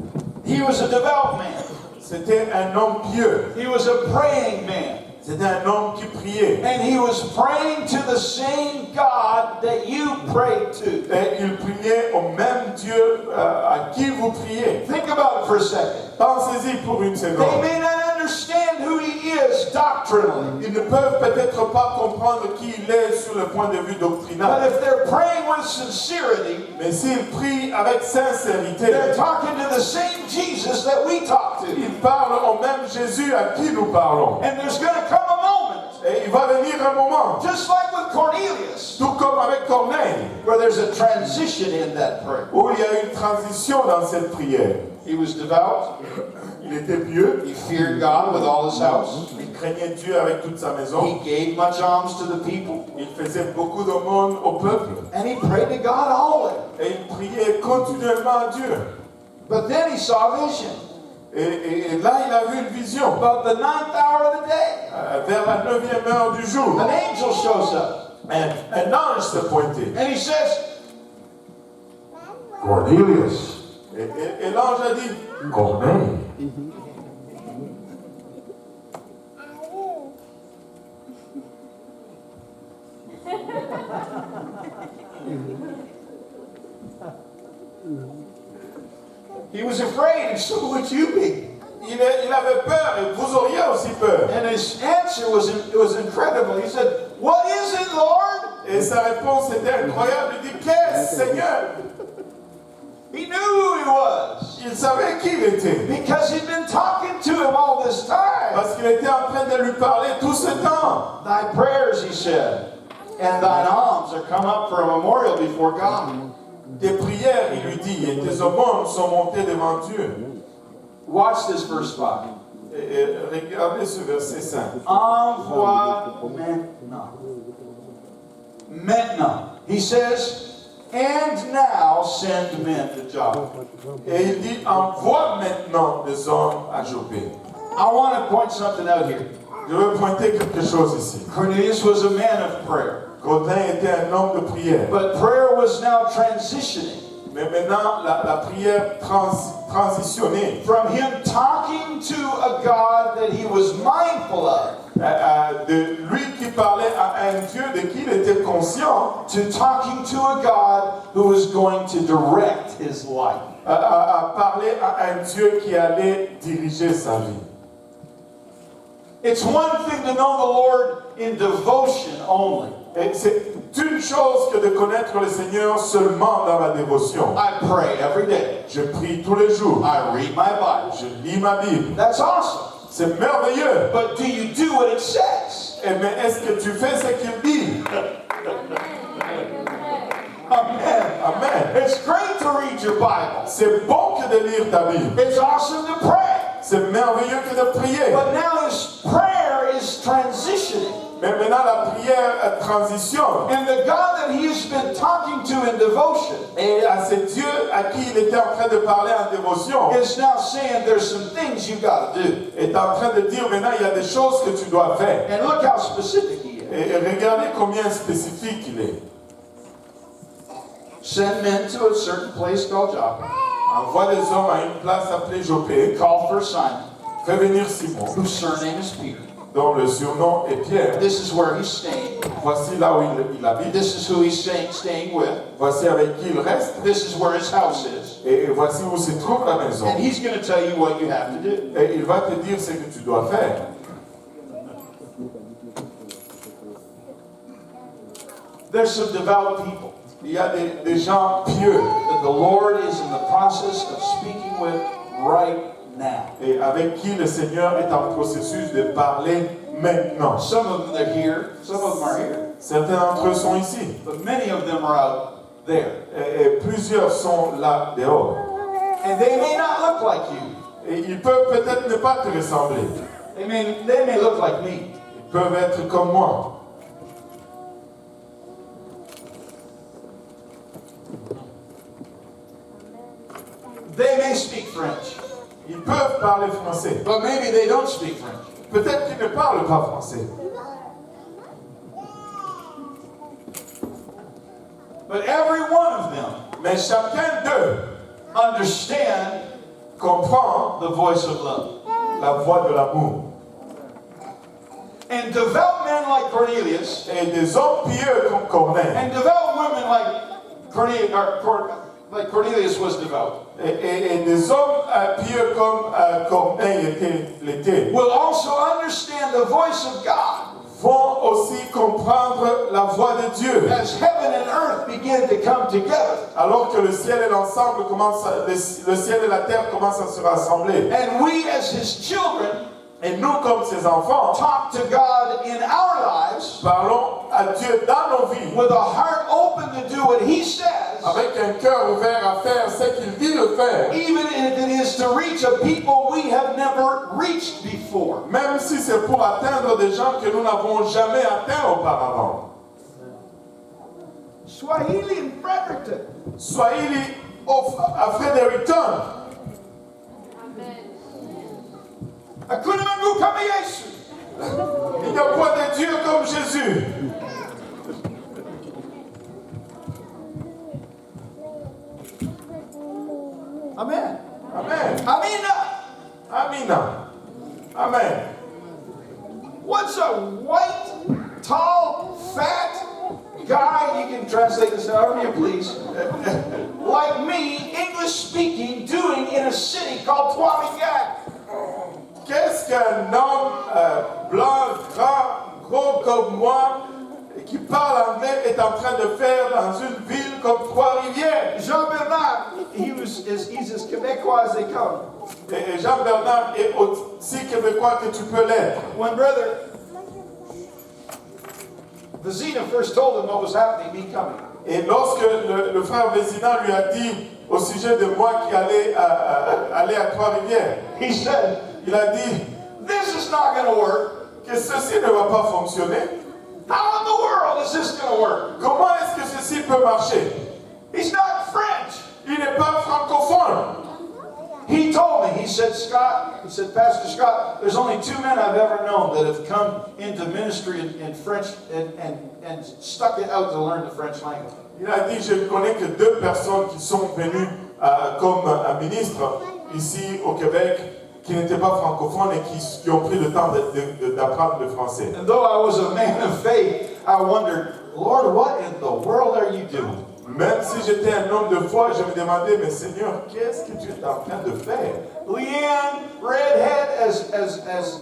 S1: He was a devout man.
S2: C'était un homme pieux.
S1: He was a praying man.
S2: C'était un homme qui priait.
S1: And he was praying to the same God that you prayed to.
S2: Et il priait au même Dieu à qui vous priez.
S1: Think about it for a second.
S2: Pensez-y pour une
S1: They
S2: seconde.
S1: may not understand who he is doctrinally,
S2: Ils ne peuvent peut-être pas comprendre qui il est sur le point de vue
S1: but
S2: doctrinal.
S1: if they're praying with sincerity,
S2: Mais s'ils prient avec sincérité,
S1: they're talking to the same Jesus that we talk to.
S2: ils parlent au même Jésus à qui nous parlons.
S1: And there's going to come a moment,
S2: Et il va venir un moment,
S1: just like with Cornelius,
S2: tout comme avec Corneille,
S1: where there's a transition in that prayer.
S2: où il y a une transition dans cette prière.
S1: He was devout.
S2: Il était pieux,
S1: He feared God with all his house.
S2: il craignait Dieu avec toute sa maison,
S1: He gave much alms to the people.
S2: il faisait beaucoup d'aumônes au peuple,
S1: And he prayed to God always.
S2: et il priait continuellement à Dieu.
S1: But then he saw vision.
S2: Et là, il a vu une vision.
S1: About the 9th hour of the day,
S2: Vers la 9e heure du jour,
S1: an angel shows up.
S2: un ange s'est pointé.
S1: And he says,
S3: Cornelius,
S2: Et l'ange a dit,
S3: Corneille.
S1: he was afraid, and so would you be.
S2: il avait peur et vous auriez aussi peur.
S1: And his answer was incredible. He said, "What is it, Lord?"
S2: Et sa réponse était incroyable. Il dit, qu'est-ce, Seigneur?
S1: He knew who he was
S2: Il savait qui il était.
S1: because he'd been talking to him all this time.
S2: Parce qu'il était en train de lui parler tout ce temps.
S1: Thy prayers, he said, and thine alms are come up for a memorial before God.
S2: Tes prières, il lui dit, et tes aumônes sont montées devant Dieu.
S1: Watch this verse 5.
S2: Et regardez ce verset 5.
S1: Envoie maintenant. Maintenant. He says, and now send men to Joppa.
S2: Et il dit, envoie maintenant des hommes à Joppé.
S1: I want to point something out here.
S2: Je veux pointer quelque chose ici.
S1: Cornelius was a man of prayer,
S2: Corneille était un homme de prière.
S1: but prayer was now transitioning
S2: Mais maintenant, la prière transitionnée
S1: from him talking to a God that he was mindful of
S2: de lui qui parlait à un Dieu de qui il était conscient
S1: to talking to a God who was going to direct his life.
S2: à parler à un Dieu qui allait diriger sa vie.
S1: It's one thing to know the Lord in devotion only.
S2: Et c'est une chose que de connaître le Seigneur seulement dans la dévotion.
S1: I pray every day.
S2: Je prie tous les jours.
S1: I read my Bible.
S2: Je lis ma Bible.
S1: That's awesome.
S2: C'est merveilleux.
S1: But do you do what it says?
S2: Mais est-ce que tu fais ce qu'il dit?
S1: Amen.
S2: Amen.
S1: It's great to read your Bible.
S2: C'est bon que de lire ta Bible.
S1: It's awesome to pray.
S2: C'est merveilleux que de prier.
S1: But now his prayer is transitioning.
S2: Mais maintenant la prière transitionne.
S1: And the God that he's been talking to in devotion
S2: Et à ce Dieu à qui il était en train de parler en dévotion
S1: is now saying there's some things you got to do.
S2: est en train de dire maintenant il y a des choses que tu dois faire.
S1: And look how specific he is.
S2: Et regardez combien spécifique il est.
S1: Send men to a certain place called Joppa.
S2: Envoie des hommes à une place appelée Joppé.
S1: Call for Simon,
S2: Fais venir Simon,
S1: whose surname is Peter.
S2: dont le surnom est Pierre.
S1: This is where he's staying.
S2: Voici là où il habite.
S1: This is who he's staying with.
S2: Voici avec qui il reste.
S1: This is where his house is.
S2: Et voici où se trouve la maison.
S1: And he's going to tell you what you have to do.
S2: Et il va te dire ce que tu dois faire.
S1: There's some devout people
S2: Il y a des gens pieux
S1: that the Lord is in the process of speaking with right now.
S2: et avec qui le Seigneur est en processus de parler maintenant.
S1: Some of them are here, some of them are here,
S2: Certains d'entre eux sont ici
S1: but many of them are out there.
S2: et plusieurs sont là dehors.
S1: And they may not look like you.
S2: Et ils peuvent peut-être ne pas te ressembler.
S1: They may look like me.
S2: Ils peuvent être comme moi.
S1: They may speak French,
S2: Ils peuvent parler français.
S1: but maybe they don't speak French.
S2: Peut-être qu'ils ne parlent pas français.
S1: But every one of them
S2: Mais chacun d'eux
S1: understand
S2: comprend
S1: the voice of love.
S2: la voix de l'amour.
S1: And devout men like Cornelius,
S2: Et des hommes pieux comme Corneille
S1: and devout women like Cornelius was devout,
S2: et des hommes pieux comme Corneille l'était
S1: will also understand the voice of God
S2: vont aussi comprendre la voix de Dieu.
S1: as heaven and earth begin to come together.
S2: Alors que le ciel et l'ensemble le ciel et la terre commencent à se rassembler.
S1: And we as his children
S2: Et nous, comme ses enfants,
S1: talk to God in our lives
S2: parlons à Dieu dans nos vies
S1: with a heart open to do what he says,
S2: avec un cœur ouvert à faire ce qu'il dit de faire,
S1: even if it is to reach a people we have never reached before.
S2: même si c'est pour atteindre des gens que nous n'avons jamais atteints auparavant.
S1: Swahili in Fredericton.
S2: Swahili à Fredericton.
S1: Hakuna Mungu kama Yesu.
S2: Il n'y a point de Dieu comme Jésus.
S1: Amen.
S2: Amen.
S1: Amina.
S2: Amina. Amen.
S1: What's a white, tall, fat guy, you can translate this however you please, like me, English speaking, doing in a city called Trois-Rivières?
S2: Qu'est-ce qu'un homme blanc, grand, gros comme moi, et qui parle anglais est en train de faire dans une ville comme Trois-Rivières?
S1: Jean-Bernard, he's as Québécois as they come.
S2: Et Jean-Bernard est aussi québécois que tu peux l'être.
S1: When Brother Vizina first told him what was happening, me coming,
S2: Et lorsque le frère Vézina lui a dit au sujet de moi qui allait aller à Trois-Rivières,
S1: he said,
S2: il a dit
S1: this is not going to work.
S2: que ceci ne va pas fonctionner.
S1: How in the world is this going to work?
S2: Comment est-ce que ceci peut marcher?
S1: He's not French.
S2: Il n'est pas francophone.
S1: He told me, he said, Pastor Scott, there's only two men I've ever known that have come into ministry in French and stuck it out to learn the French language.
S2: Il a dit, je ne connais que deux personnes qui sont venues comme un ministre ici au Québec, qui n'étaient pas francophones et qui ont pris le temps d'apprendre le français.
S1: And though I was a man of faith, I wondered, Lord, what in the world are you doing?
S2: Même si j'étais un homme de foi, je me demandais, mais Seigneur, qu'est-ce que tu es en train de faire?
S1: Leanne, redhead, as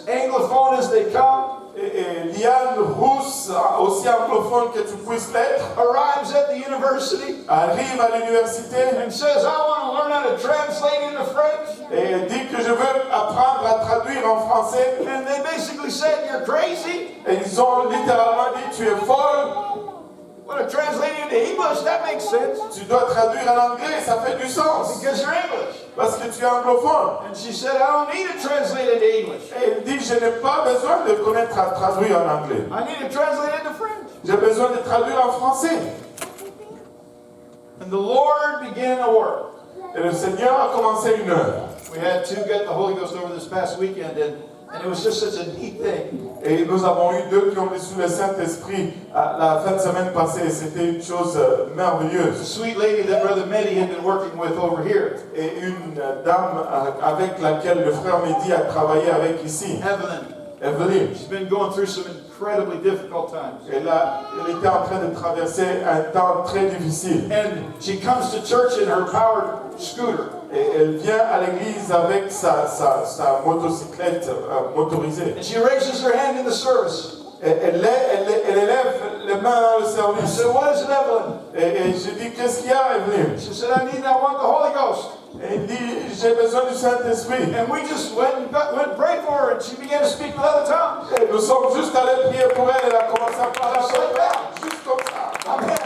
S1: anglophone as they come,
S2: Et Liane Rousse, aussi anglophone que tu puisses l'être,
S1: arrives at the university
S2: arrive à l'université
S1: and says, I want to learn how to translate into French.
S2: et dit que je veux apprendre à traduire en français.
S1: And they basically said, you're crazy.
S2: Et ils ont littéralement dit, tu es folle,
S1: Want to translate into English? That makes sense.
S2: tu dois traduire en anglais, ça fait du sens,
S1: Because you're English.
S2: parce que tu es anglophone.
S1: And she said, I don't need to translate into English.
S2: Et il dit, je n'ai pas besoin de connaître à traduire en anglais.
S1: I need to translate into French.
S2: J'ai besoin de traduire en français.
S1: And the Lord began to work.
S2: Et le Seigneur a commencé une œuvre.
S1: We had two get the Holy Ghost over this past weekend, and it was just such a neat thing.
S2: Et nous avons eu deux qui ont reçu le Saint-Esprit la fin de semaine passée. Et c'était une chose
S1: The
S2: merveilleuse.
S1: sweet lady that Brother Mehdi had been working with over here,
S2: Et une dame avec laquelle le frère Mehdi a travaillé avec ici, Evelyn.
S1: she's been going through some incredibly difficult times.
S2: Elle était en train de traverser un temps très difficile.
S1: And she comes to church in her powered scooter.
S2: Et elle vient à l'église avec sa motocyclette motorisée.
S1: And she raises her hand in the service.
S2: Et elle élève les mains dans le
S1: I
S2: service.
S1: said, what is it, Evelyn?
S2: Et je dis, qu'est-ce qu'il y a, Evelyn?
S1: She said, I want the Holy Ghost.
S2: Et il dit, j'ai besoin du Saint-Esprit.
S1: And we just went and prayed for her, and she began to speak with other tongues.
S2: Et nous sommes juste allés prier pour elle. Elle a commencé à parler avec elle. Juste comme ça.
S1: Amen.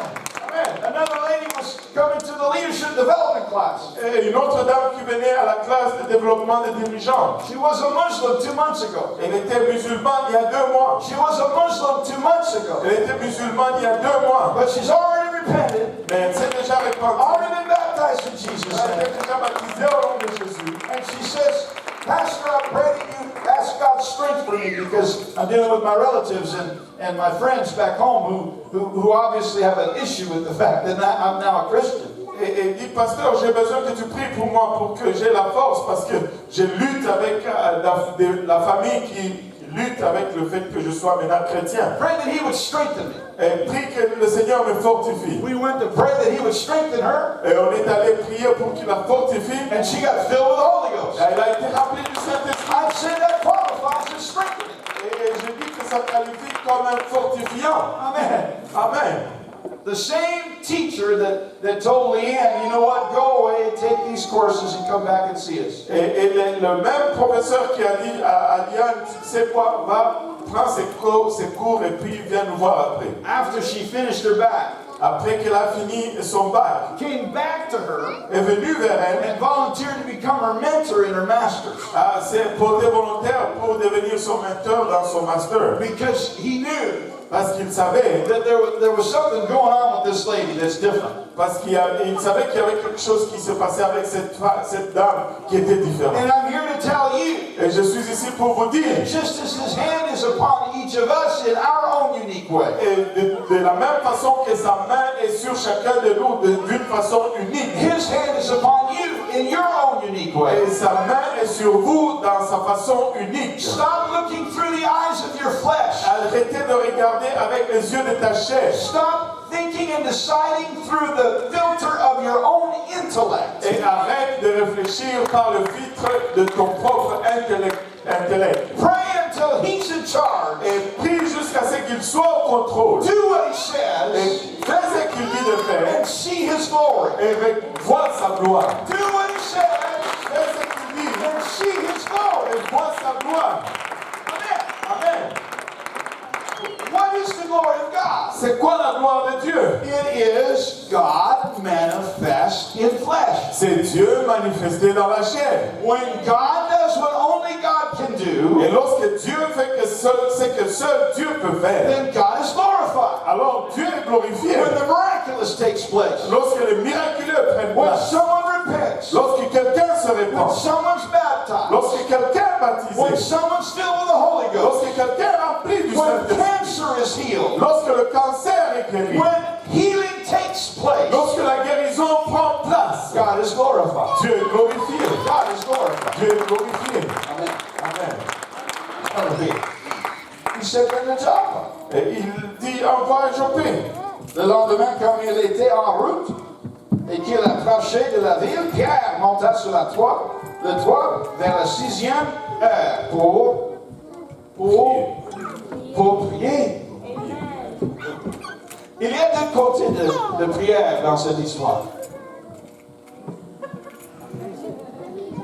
S2: Amen.
S1: Another lady was coming to the leadership development class.
S2: Et une autre dame qui venait à la classe de développement des dirigeants.
S1: She was a Muslim 2 months ago.
S2: Elle était musulmane il y a 2 mois.
S1: She was a Muslim 2 months ago.
S2: Elle était musulmane il y a 2 mois.
S1: But she's already repented,
S2: Mais elle s'est déjà répandue.
S1: already been baptized in Jesus'
S2: Elle
S1: name.
S2: est déjà baptisée au nom de Jésus.
S1: And she says, Pastor, I pray that you ask God's strength for me because I'm dealing with my relatives and my friends back home who obviously have an issue with the fact that I'm now a Christian.
S2: Et dit, pasteur, j'ai besoin que tu pries pour moi pour que j'ai la force parce que je lutte avec la famille qui lutte avec le fait que je sois maintenant chrétien.
S1: Pray that He would strengthen me.
S2: Et prie que le Seigneur me fortifie.
S1: We went to pray that He would strengthen her,
S2: Et on est allé prier pour qu'il la fortifie.
S1: and she got filled with the Holy Ghost.
S2: Elle a été remplie du Saint-Esprit.
S1: I'd say that qualifies as strengthening.
S2: Et je dis que ça qualifie comme un fortifiant.
S1: Amen.
S2: Amen.
S1: The same teacher that told Leanne, you know what, go away, take these courses and come back and see us.
S2: Et le même professeur qui a dit à Liane, tu sais quoi, va, prends ses cours et puis viens nous voir après.
S1: After she finished her bac,
S2: Après qu'elle a fini son bac,
S1: came back went to her
S2: est venu vers elle,
S1: and volunteered to become her mentor in her master's.
S2: s'est porté volontaire pour devenir son mentor dans son master.
S1: Because he knew
S2: Parce qu'il savait,
S1: that there was something going on with this lady that's different.
S2: parce qu'il savait qu'il y avait quelque chose qui se passait avec cette dame qui était différente.
S1: And I'm here to tell you,
S2: Et je suis ici pour vous dire,
S1: just as his hand is upon each of us in our own unique way,
S2: et de la même façon que sa main est sur chacun de nous d'une façon unique,
S1: his hand is upon you in your own unique way.
S2: et sa main est sur vous dans sa façon unique.
S1: Stop looking through the eyes of your flesh.
S2: Arrêtez de regarder avec les yeux de ta chair.
S1: Stop thinking and deciding through the filter of your own intellect.
S2: Et arrête de réfléchir par le filtre de ton propre intellect.
S1: Pray until he's in charge.
S2: Et prie jusqu'à ce qu'il soit au contrôle.
S1: Do what he
S2: Et
S1: says
S2: fais ce qu'il dit de faire.
S1: and see his glory.
S2: Et vois sa gloire.
S1: Do what he says
S2: Fais ce qu'il dit.
S1: and see his glory.
S2: Et vois sa gloire.
S1: Amen.
S2: Amen.
S1: What is the glory of God?
S2: C'est quoi la gloire de Dieu?
S1: It is God manifest in flesh.
S2: C'est Dieu manifesté dans la chair.
S1: When God does what only God can do,
S2: Et lorsque Dieu fait ce que seul Dieu peut faire,
S1: then God is glorified.
S2: alors Dieu est glorifié.
S1: When the miraculous takes place,
S2: Lorsque les miraculeux prennent
S1: when
S2: place,
S1: someone repents,
S2: lorsque quelqu'un se
S1: when
S2: répand,
S1: someone's baptized,
S2: lorsque quelqu'un est
S1: when
S2: baptisé,
S1: someone's filled with the Holy Ghost,
S2: lorsque quelqu'un est rempli du
S1: when
S2: Saint-Esprit,
S1: cancer is healed,
S2: lorsque le cancer est guéri,
S1: when healing takes place,
S2: lorsque la guérison prend place,
S1: God is glorified.
S2: Dieu est glorifié.
S1: God is glorified.
S2: Dieu est glorifié.
S1: Amen.
S2: Amen.
S1: Hallelujah. He said in the Joppa.
S2: Et il dit envoie à Joppé.
S1: Le lendemain, comme il était en route et qu'il approchait de la ville, Pierre monta sur le toit vers la 6e heure pour prier. Il y a deux côtés de prière dans cette histoire.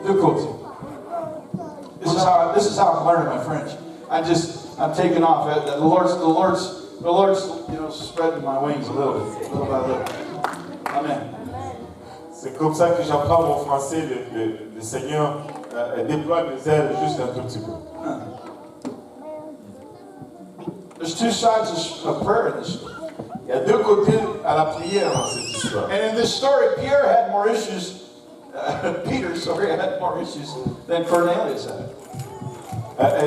S1: Deux côtés. This is how I'm learning my French. I'm taking off. The Lord's, spreading my wings a little bit, little by little. Amen.
S2: C'est comme ça que j'apprends mon français. Le Seigneur déploie mes ailes juste un tout petit peu.
S1: There's two sides of prayer in this story.
S2: Il y a deux côtés à la prière dans cette histoire.
S1: And in this story, Peter had more issues than Cornelius had.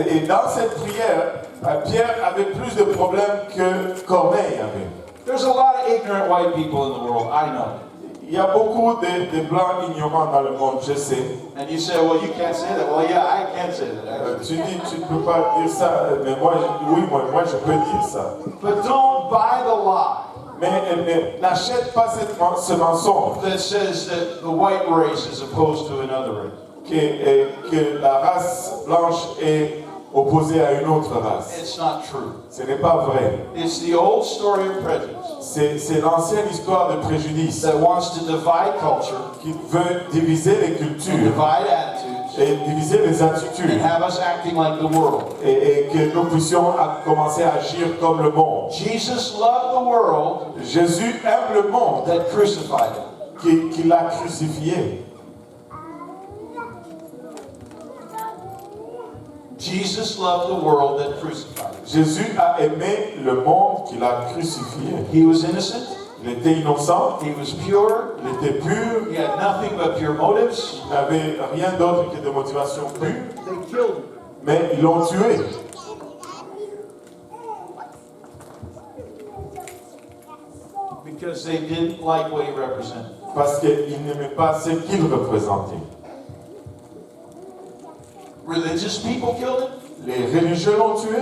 S2: Et dans cette prière, Pierre avait plus de problèmes que Corneille avait.
S1: There's a lot of ignorant white people in the world, I know.
S2: Il y a beaucoup de blancs ignorants dans le monde, je sais.
S1: And you say, well, you can't say that. Well, yeah, I can say that.
S2: Tu dis, tu ne peux pas dire ça, mais moi, je peux dire ça.
S1: But don't buy the lie
S2: Mais n'achète pas ce mensonge
S1: that says that the white race is opposed to another race.
S2: que la race blanche est opposée à une autre race.
S1: It's not true.
S2: Ce n'est pas vrai.
S1: It's the old story of prejudice
S2: C'est l'ancienne histoire de préjudice
S1: that wants to divide culture,
S2: qui veut diviser les cultures
S1: divide attitudes,
S2: et diviser les attitudes
S1: and have us acting like the world.
S2: et que nous puissions commencer à agir comme le monde.
S1: Jesus loved the world
S2: Jésus aime le monde
S1: that crucified him.
S2: qui l'a crucifié.
S1: Jesus loved the world that crucified him.
S2: Jésus a aimé le monde qui l'a crucifié.
S1: He was innocent.
S2: Il était innocent,
S1: He was pure.
S2: il était pur,
S1: He had nothing but pure motives.
S2: il n'avait rien d'autre que des motivations pures,
S1: They killed him.
S2: mais ils l'ont tué.
S1: Because they didn't like what he represented.
S2: Parce qu'ils n'aimaient pas ce qu'il représentait.
S1: Religious people killed him,
S2: Les religieux l'ont tué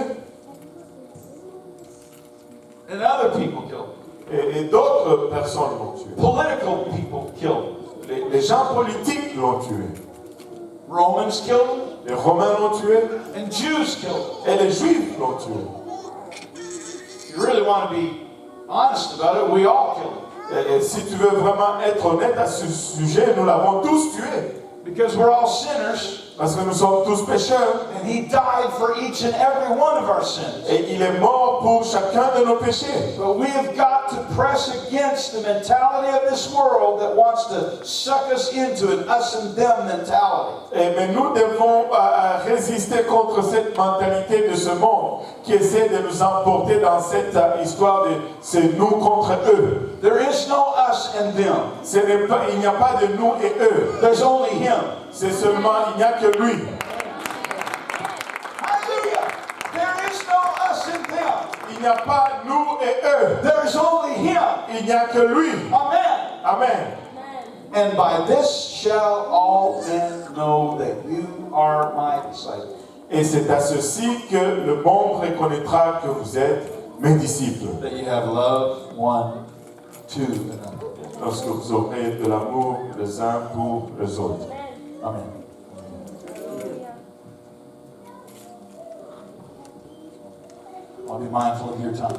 S1: and other people killed him.
S2: et d'autres personnes l'ont tué.
S1: Political people killed him.
S2: Les gens politiques l'ont tué.
S1: Romans killed him,
S2: Les Romains l'ont tué
S1: and Jews killed him.
S2: et les Juifs l'ont tué.
S1: If you really want to be honest about it, we all killed him.
S2: Et si tu veux vraiment être honnête à ce sujet, nous l'avons tous tué.
S1: Because we're all sinners,
S2: Parce que nous sommes tous pécheurs.
S1: And He died for each and every one of our sins.
S2: Et il est mort pour chacun de nos péchés.
S1: But we have got to press against the mentality of this world that wants to suck us into an us and them mentality.
S2: Mais nous devons résister contre cette mentalité de ce monde qui essaie de nous emporter dans cette histoire de c'est nous contre eux.
S1: There is no us and them.
S2: Il n'y a pas de nous et eux.
S1: There's only Him.
S2: C'est seulement, il n'y a que lui.
S1: Hallelujah. There is no us and them.
S2: Il n'y a pas nous et eux.
S1: There is only Him.
S2: Il n'y a que lui.
S1: Amen.
S2: Amen.
S1: And by this shall all men know that you are my disciples.
S2: Et c'est à ceci que le monde reconnaîtra que vous êtes mes disciples.
S1: That you have love one to another.
S2: Lorsque vous aurez de l'amour les uns pour les autres.
S1: Amen. I'll be mindful of your time.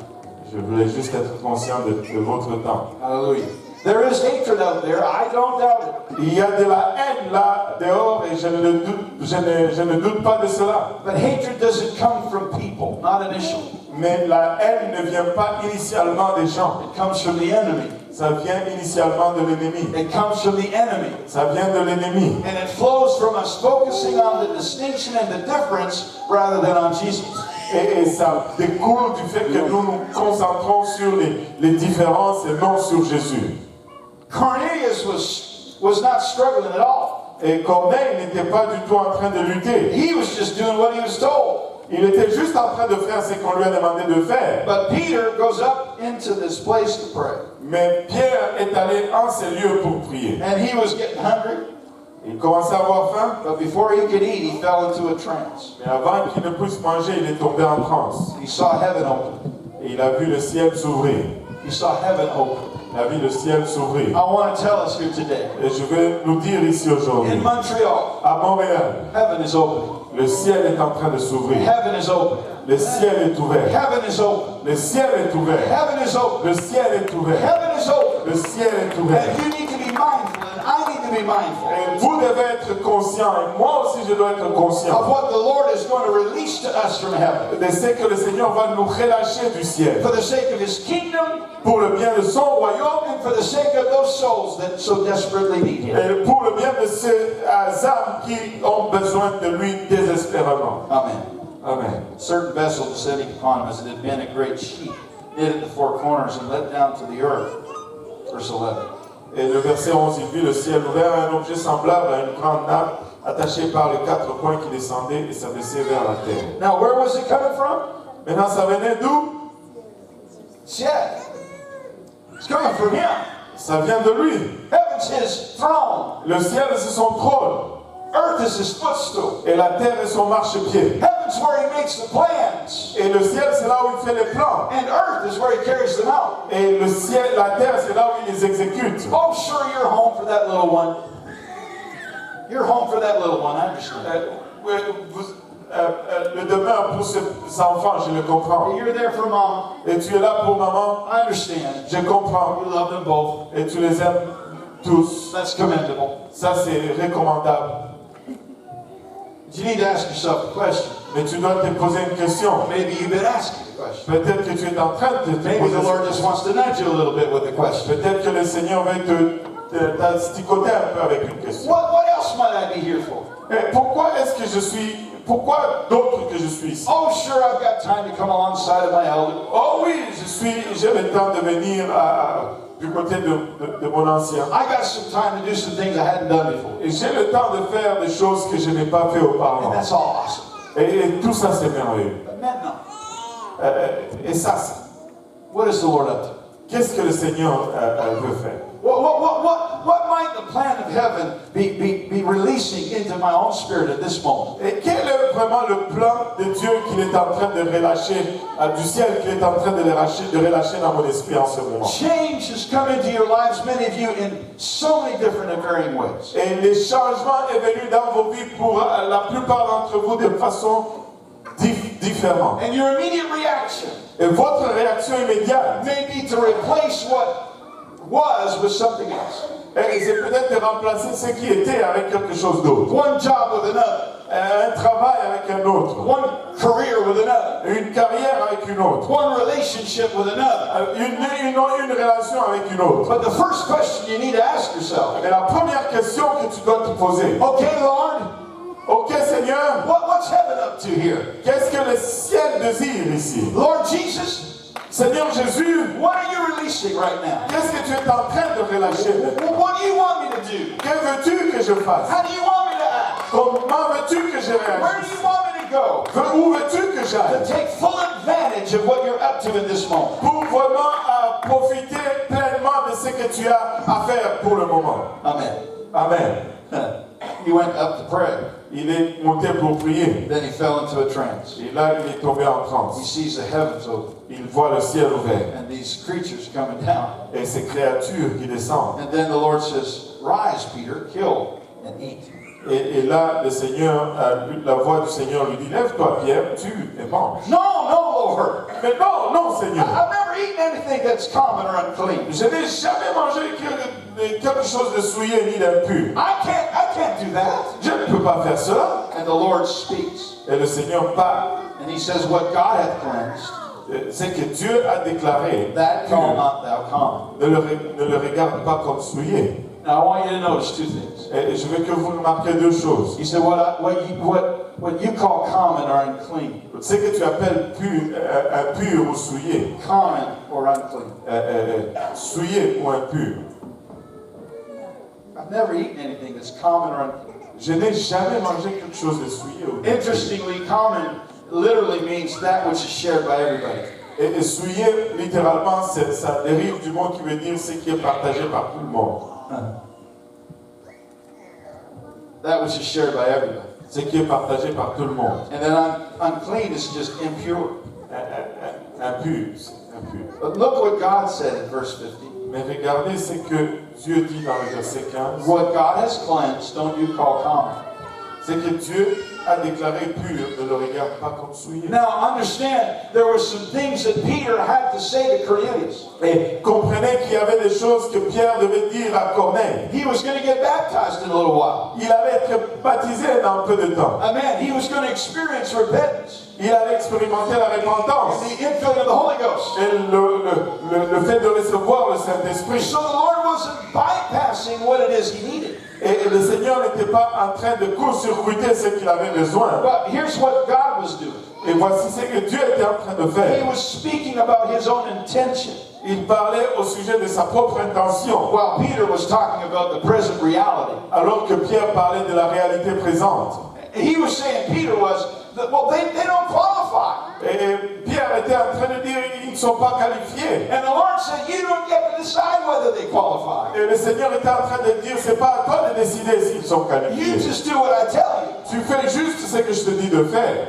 S2: Je voulais juste être conscient de votre temps.
S1: Hallelujah. There is hatred out there. I don't doubt it.
S2: Il y a de la haine là dehors et je ne doute pas de cela.
S1: But hatred doesn't come from people, not initially.
S2: Mais la haine ne vient pas initialement des gens.
S1: It comes from the enemy.
S2: Ça vient initialement de l'ennemi.
S1: It comes from the enemy.
S2: Ça vient de l'ennemi.
S1: And it flows from us focusing on the distinction and the difference rather than on Jesus.
S2: Et ça découle du fait que nous nous concentrons sur les différences et non sur Jésus.
S1: Cornelius was not struggling at all.
S2: Et Corneille n'était pas du tout en train de lutter.
S1: He was just doing what he was told.
S2: Il était juste en train de faire ce qu'on lui a demandé de faire.
S1: But Peter goes up into this place to pray.
S2: Mais Pierre est allé en ces lieux pour prier.
S1: And he was getting hungry.
S2: Il commençait à avoir faim.
S1: But before he could eat, he fell into a trance.
S2: Mais avant qu'il ne puisse manger, il est tombé en transe.
S1: He saw heaven open.
S2: Et il a vu le ciel s'ouvrir.
S1: He saw heaven open.
S2: Il a vu le ciel s'ouvrir.
S1: I want to tell us here today.
S2: Et je vais nous dire ici aujourd'hui,
S1: In Montreal,
S2: à Montréal,
S1: heaven is open.
S2: le ciel est en train de s'ouvrir.
S1: Heaven is open.
S2: Le ciel est ouvert.
S1: Heaven is open.
S2: Le ciel est ouvert.
S1: Heaven is open.
S2: Le ciel est ouvert.
S1: Heaven is open.
S2: Le ciel est ouvert.
S1: And you need to be mindful, and I need to be mindful
S2: Et vous devez être conscient, et moi aussi je dois être
S1: of
S2: conscient
S1: what the Lord is going to release to us from heaven
S2: de ce que le Seigneur va nous relâcher du ciel
S1: for the sake of His kingdom
S2: pour le bien de son royaume
S1: and for the sake of those souls that so desperately need Him.
S2: et pour le bien de ces âmes qui ont besoin de lui désespérément.
S1: Amen.
S2: Amen.
S1: Certain vessel descending upon him as it had been a great sheet, knit at the four corners and let down to the earth. Verse 11.
S2: Et le verset 11, il vit le ciel ouvert, un objet semblable à une grande nappe attachée par les quatre coins qui descendait et s'abaissait vers la terre.
S1: Now, where was it coming from?
S2: Maintenant, ça venait d'où?
S1: Ciel. It's coming from Him.
S2: Ça vient de lui.
S1: Heaven's His throne.
S2: Le ciel, c'est son trône.
S1: Earth is His footstool.
S2: Et la terre est son marchepied.
S1: Heaven's where He makes the plans.
S2: Et le ciel, c'est là où il fait les plans.
S1: And earth is where He carries them out.
S2: Et le ciel, la terre, c'est là où il les exécute.
S1: Oh, sure, you're home for that little one. You're home for that little one, I understand.
S2: Le demeure pour ces enfants, je le comprends.
S1: You're there for mom.
S2: Et tu es là pour maman,
S1: I understand.
S2: je comprends.
S1: You love them both.
S2: Et tu les aimes tous.
S1: That's commendable.
S2: Ça, c'est recommandable.
S1: But you need to ask yourself a question.
S2: Mais tu dois te poser une question.
S1: Maybe you've been asking the question.
S2: Peut-être que tu es en train de te
S1: Maybe
S2: poser
S1: the Lord
S2: cette
S1: just
S2: question.
S1: wants to nudge you a little bit with the question.
S2: Peut-être que le Seigneur va t'asticoter un peu avec une question.
S1: What else might I be here for?
S2: Et pourquoi est-ce que je suis... Pourquoi d'autres que je suis ici?
S1: Oh, sure, I've got time to come alongside of my elder.
S2: Oh oui, j'ai le temps de venir du côté de mon ancien.
S1: I got some time to do some things I hadn't done before.
S2: Et j'ai le temps de faire des choses que je n'ai pas fait auparavant.
S1: And that's all awesome.
S2: Et tout ça, c'est merveilleux.
S1: But maintenant,
S2: Et ça,
S1: what is the Lord up to?
S2: qu'est-ce que le Seigneur veut faire?
S1: What might the plan of heaven be releasing into my own spirit at this moment?
S2: Et quel est vraiment le plan de Dieu qu'il est en train de relâcher, du ciel qu'il est en train de relâcher dans mon esprit en ce moment?
S1: Change has come into your lives, many of you, in so many different and varying ways.
S2: Et les changements est venu dans vos vies pour la plupart d'entre vous de façon différente.
S1: And your immediate reaction
S2: Et votre réaction immédiate
S1: may be to replace what was with something else.
S2: Et c'est peut-être de remplacer ce qui était avec quelque chose d'autre.
S1: One job with another.
S2: Un travail avec un autre.
S1: One career with another.
S2: Une carrière avec une autre.
S1: One relationship with another.
S2: Une relation avec une autre.
S1: But the first question you need to ask yourself.
S2: Mais la première question que tu dois te poser.
S1: Okay, Lord.
S2: Ok, Seigneur.
S1: What's heaven up to here?
S2: Qu'est-ce que le ciel désire ici?
S1: Lord Jesus.
S2: Seigneur Jésus.
S1: What are you releasing right now?
S2: Qu'est-ce que tu es en train de relâcher?
S1: What do you want me to do?
S2: Que veux-tu que je fasse?
S1: How do you want me to act?
S2: Comment veux-tu que je
S1: Where do
S2: réagisse?
S1: you want me to go?
S2: Où veux-tu que
S1: To
S2: j'aille?
S1: take full advantage of what you're up to in this moment.
S2: Pour vraiment profiter pleinement de ce que tu as à faire pour le moment.
S1: Amen.
S2: Amen.
S1: He went up to pray.
S2: Il est monté pour prier.
S1: Then he fell into a trance.
S2: Et là, il est tombé en
S1: He
S2: transe.
S1: sees the heavens open
S2: Il voit le ciel ouvert
S1: and these creatures coming down.
S2: et ces créatures qui descendent.
S1: And then the Lord says, "Rise, Peter, kill and eat."
S2: Et là, le Seigneur, la voix du Seigneur lui dit, lève-toi, Pierre, tue et mange.
S1: No, Lord.
S2: Mais non, non, Seigneur.
S1: I've never eaten anything that's common or unclean.
S2: Je n'ai jamais mangé quelque chose de souillé ni d'impur.
S1: I can't do that.
S2: Je ne peux pas faire cela.
S1: And the Lord speaks.
S2: Et le Seigneur parle.
S1: And he says, "What God hath cleansed,
S2: C'est que Dieu a déclaré,
S1: that call not thou common."
S2: ne le regarde pas comme souillé.
S1: Now I want you to notice two things.
S2: Et je veux que vous remarquiez deux choses.
S1: He said, what you call common or unclean.
S2: Ce que tu appelles impur ou souillé.
S1: Common or unclean.
S2: Souillé ou impur.
S1: I've never eaten anything that's common or unclean.
S2: Je n'ai jamais mangé quelque chose de souillé ou impur.
S1: Interestingly, common literally means that which is shared by everybody.
S2: Et souillé, littéralement, ça dérive du mot qui veut dire ce qui est partagé par tout le monde.
S1: That which is shared by everybody.
S2: Ce qui est partagé par tout le monde.
S1: And then unclean is just impure.
S2: Impur, c'est impur.
S1: But look what God said in verse 15.
S2: Mais regardez ce que Dieu dit dans le verset 15.
S1: What God has cleansed, don't you call common.
S2: C'est que Dieu a déclaré pur, ne le regarde pas comme souillé.
S1: Now understand, there were some things that Peter had to say to Cornelius.
S2: Et comprenez qu'il y avait des choses que Pierre devait dire à Corneille.
S1: He was going to get baptized in a little while.
S2: Il allait être baptisé dans peu de temps.
S1: Amen. He was going to experience repentance.
S2: Il allait expérimenter la repentance
S1: And the infilling of the Holy Ghost.
S2: et le fait de recevoir le Saint-Esprit.
S1: So the Lord wasn't bypassing what it is he needed.
S2: Et le Seigneur n'était pas en train de court-circuiter ce qu'il avait besoin.
S1: But here's what God was doing.
S2: Et voici ce que Dieu était en train de
S1: He
S2: faire.
S1: was speaking about his own intention,
S2: Il parlait au sujet de sa propre intention,
S1: while Peter was talking about the present reality.
S2: alors que Pierre parlait de la réalité présente.
S1: He was saying, Peter was, well, they don't qualify.
S2: Et Pierre était en train de dire ils ne sont pas qualifiés.
S1: And the Lord said, you don't get to decide whether they qualify.
S2: Et le Seigneur était en train de dire c'est pas à toi de décider s'ils sont
S1: You
S2: qualifiés.
S1: just do what I tell you.
S2: Tu fais juste ce que je te dis de faire.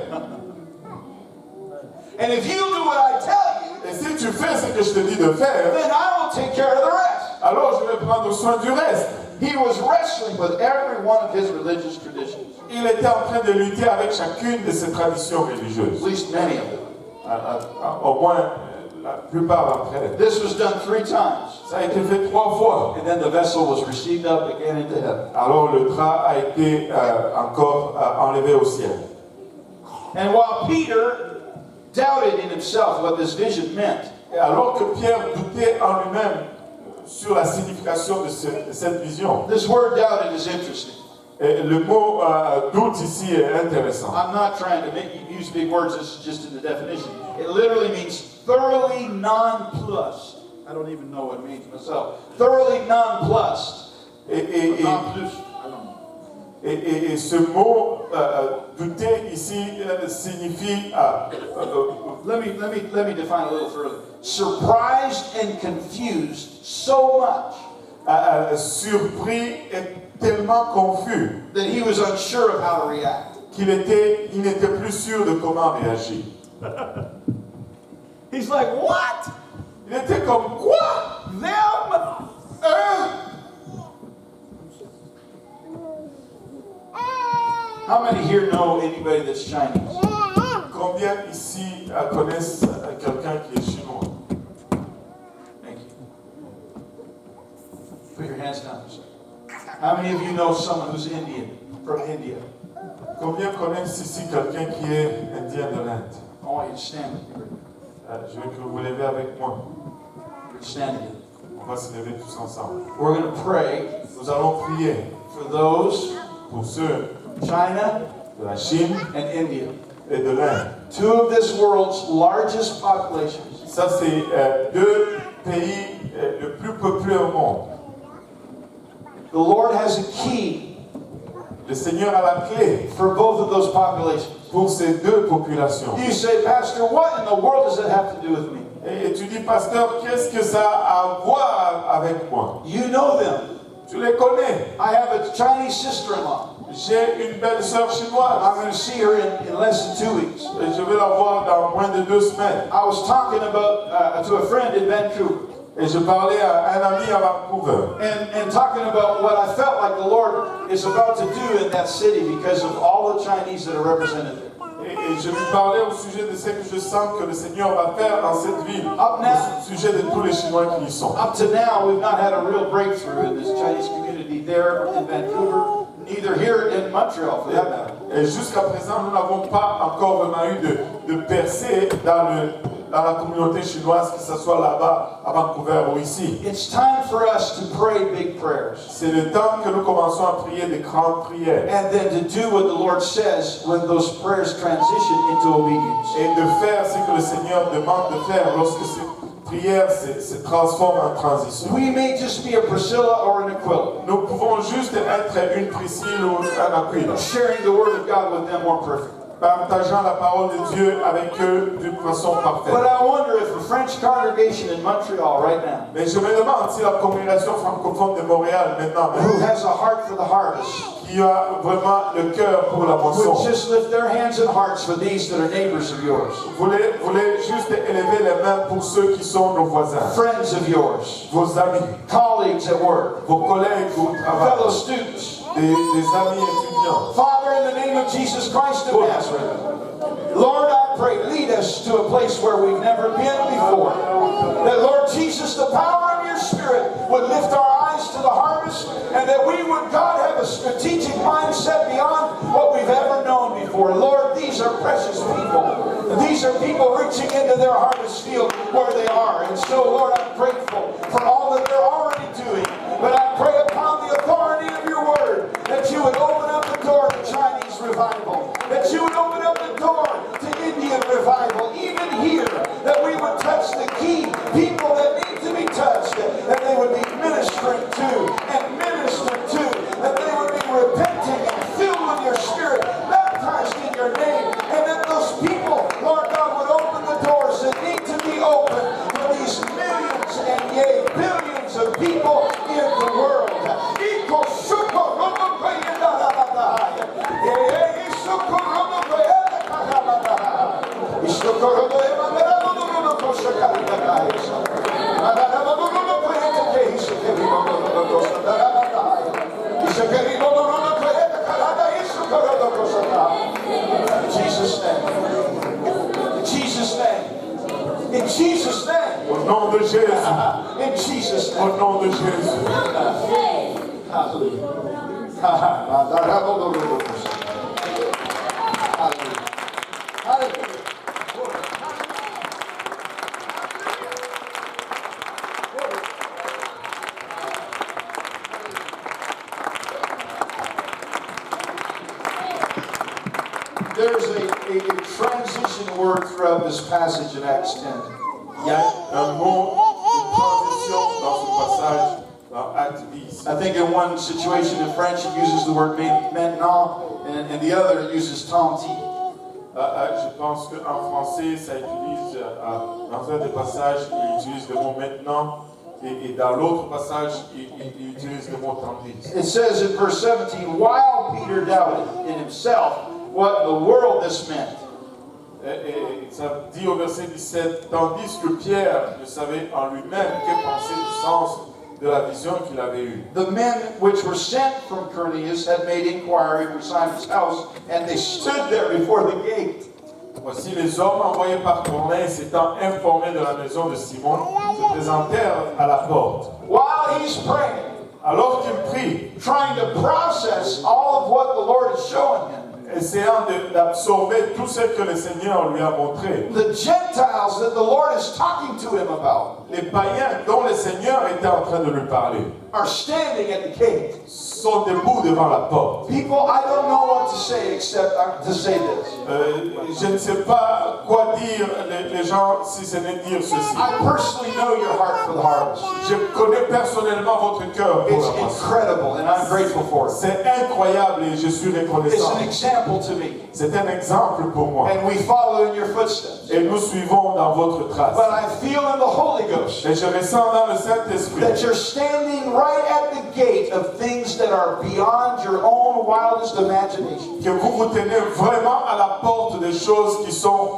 S1: And if you do what I tell you,
S2: Et si tu fais ce que je te dis de faire,
S1: then I will take care of the rest.
S2: alors je vais prendre soin du reste.
S1: He was wrestling with every one of his religious traditions,
S2: Il était en train de lutter avec chacune de ses traditions religieuses.
S1: at least many of them.
S2: Au moins, la plupart d'entre elles.
S1: This was done 3 times.
S2: Ça a été fait 3 fois.
S1: And then the vessel was received up again into heaven.
S2: Alors le drap a été encore enlevé au ciel.
S1: And while Peter doubted in himself what this vision meant,
S2: Et alors que Pierre doutait en lui-même sur la signification de cette vision,
S1: this word doubted is interesting.
S2: et le mot doute ici est intéressant.
S1: I'm not trying to make you use big words, this is just in the definition. It literally means thoroughly nonplussed. I don't even know what it means myself. Thoroughly nonplussed. Nonplussed. I don't know.
S2: Et ce mot douter ici signifie
S1: Let me define a little further. Surprised and confused so much
S2: surpris et tellement confus
S1: that he was unsure of how to react.
S2: qu'il n'était plus sûr de comment réagir.
S1: He's like, what?
S2: Il était comme quoi?
S1: Them? How many here know anybody that's Chinese?
S2: Combien ici connaissent quelqu'un qui est chinois?
S1: Thank you. Put your hands down for a second. How many of you know someone who's Indian, from India?
S2: Combien connaissent ici quelqu'un qui est indien de l'Inde?
S1: I want you to stand with me.
S2: Je veux que vous vous levez avec moi.
S1: We're standing.
S2: On va se lever tous ensemble.
S1: We're going to pray
S2: Nous allons prier
S1: for those
S2: pour ceux
S1: China
S2: de la Chine
S1: and India,
S2: et de l'Inde.
S1: two of this world's largest populations.
S2: Ça, c'est deux pays le plus peuplés au monde.
S1: The Lord has a key
S2: Le Seigneur a la clé
S1: for both of those populations.
S2: pour ces deux populations.
S1: You say, Pastor, what in the world does it have to do with me?
S2: Et tu dis, pasteur, qu'est-ce que ça a à voir avec moi?
S1: You know them.
S2: Tu les connais.
S1: I have a Chinese sister-in-law.
S2: J'ai une belle sœur chinoise.
S1: I'm going to see her in less than 2 weeks.
S2: Et je vais la voir dans moins de 2 semaines.
S1: I was talking about to a friend in Vancouver.
S2: Et je parlais à un ami à Vancouver.
S1: And talking about what I felt like the Lord is about to do in that city because of all the Chinese that are represented there.
S2: Et je lui parlais au sujet de ce que je sens que le Seigneur va faire dans cette ville.
S1: Up now,
S2: Au sujet de tous les Chinois qui y sont.
S1: up to now, we've not had a real breakthrough in this Chinese community there in Vancouver, neither here in Montreal for that matter.
S2: Et jusqu'à présent, nous n'avons pas encore vraiment eu de percée dans la communauté chinoise, que ce soit là-bas, à Vancouver ou ici.
S1: It's time for us to pray big prayers.
S2: C'est le temps que nous commençons à prier des grandes prières.
S1: And then to do what the Lord says when those prayers transition into obedience.
S2: Et de faire ce que le Seigneur demande de faire lorsque ces prières se transforment en transition.
S1: We may just be a Priscilla or an Aquila,
S2: Nous pouvons juste être une Priscille ou un Aquila,
S1: sharing the Word of God with them more perfectly.
S2: partageant la parole de Dieu avec eux d'une façon parfaite.
S1: But I wonder if the French congregation in Montreal right now,
S2: Mais je me demande si la congrégation francophone de Montréal maintenant,
S1: who has a heart for the harvest,
S2: qui a vraiment le cœur pour la moisson,
S1: would just lift their hands and hearts for these that are neighbors of yours,
S2: voulez juste élever les mains pour ceux qui sont nos voisins,
S1: friends of yours,
S2: vos amis,
S1: colleagues at work,
S2: vos collègues au travail,
S1: fellow students.
S2: des amis étudiants.
S1: Father, in the name of Jesus Christ of Nazareth, Lord, I pray, lead us to a place where we've never been before. That, Lord Jesus, the power of your Spirit would lift our eyes to the harvest, and that we would, God, have a strategic mindset beyond what we've ever known before. Lord, these are precious people. These are people reaching into their harvest field where they are. And so, Lord, I'm grateful for all that they're already doing. But I pray upon the authority of your word that you would open up the door to Chinese revival, that you would open up the door to Indian revival, even here, that we would touch the key people that need to be touched, that they would be ministering to and ministered to, that they would be repenting and filled with your Spirit, baptized in your name, and that those people, Lord God, would open the doors that need to be open for these millions and yea, billions of people in the world. Jesus' name. Jesus' name. In Jesus' name.
S2: Au nom de Jésus.
S1: In Jesus' name.
S2: Au nom de Jésus.
S1: Hallelujah. Hallelujah. Hallelujah. There's a transition word throughout this passage in Acts 10.
S2: Il y a un mot de transition dans ce passage dans Acte 10.
S1: I think in one situation in French it uses the word maintenant, and in the other it uses tant.
S2: Je pense qu'en français, ça utilise, dans un des passages, il utilise le mot maintenant, et dans l'autre passage, il utilise le mot tandis.
S1: It says in verse 17, while Peter doubted in himself what the world this meant.
S2: Et ça dit au verset 17, tandis que Pierre ne savait en lui-même que penser du sens de la vision qu'il avait eue.
S1: The men which were sent from Cornelius had made inquiry for Simon's house, and they stood there before the gate.
S2: Voici les hommes envoyés par Corneille s'étant informés de la maison de Simon se présentèrent à la porte.
S1: While he's praying,
S2: Alors qu'il prie,
S1: trying to process all of what the Lord is showing him.
S2: essayant d'absorber tout ce que le Seigneur lui a montré.
S1: The Gentiles that the Lord is talking to him about
S2: Les païens dont le Seigneur était en train de lui parler
S1: are standing at the gate.
S2: sont debout devant la porte.
S1: People, I don't know what to say except to say this.
S2: Je ne sais pas quoi dire les gens si ce n'est dire ceci.
S1: I personally know your heart for the harvest.
S2: Je connais personnellement votre cœur pour
S1: It's
S2: la moisson.
S1: incredible, and I'm grateful for it.
S2: C'est incroyable et je suis
S1: It's
S2: reconnaissant.
S1: an example to me,
S2: C'est un exemple pour moi.
S1: and we follow in your footsteps.
S2: Et nous suivons dans votre trace.
S1: But I feel in the Holy Ghost
S2: Et je ressens dans le Saint-Esprit
S1: that you're standing right at the gate of things that are beyond your own wildest imagination.
S2: que vous vous tenez vraiment à la porte des choses qui sont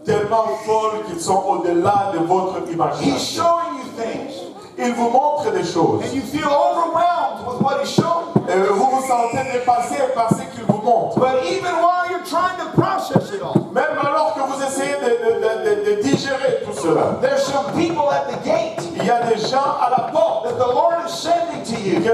S2: tellement folles, qui sont au-delà de votre
S1: He's
S2: imagination.
S1: showing you things,
S2: Il vous montre des choses.
S1: and you feel overwhelmed with what he's showing.
S2: Et vous vous sentez dépassé par ce qu'il vous montre.
S1: But even while you're trying to process it all,
S2: Même alors que vous essayez de digérer tout cela,
S1: there's some people at the gate
S2: il y a des gens à la porte
S1: that the Lord is sending to you.
S2: que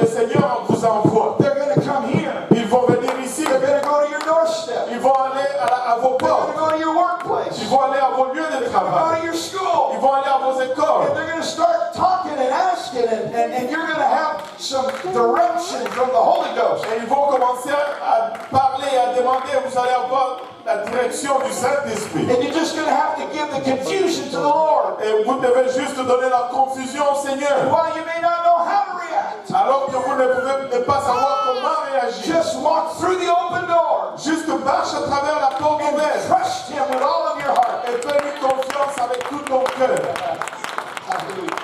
S2: le Seigneur vous envoie.
S1: They're going to come here.
S2: Ils vont venir ici,
S1: They're going to go to your doorstep.
S2: ils vont aller à vos
S1: They're going
S2: portes,
S1: to go to your workplace.
S2: ils vont aller à vos lieux de
S1: Go
S2: travail,
S1: to your school.
S2: ils vont aller à vos écoles.
S1: And they're going to start talking and asking, and you're going to have some direction from the Holy Ghost.
S2: Et ils vont commencer à parler et à demander, vous allez avoir la direction du Saint-Esprit.
S1: And you're just going to have to give the confusion to the Lord.
S2: Et vous devez juste donner la confusion au Seigneur.
S1: While you may not know how to react,
S2: Alors que vous ne pouvez pas savoir comment réagir.
S1: just walk through the open door.
S2: Juste marche à travers la porte
S1: And
S2: ouverte.
S1: trust Him with all of your heart.
S2: Et fais-lui confiance avec tout ton cœur.
S1: Hallelujah.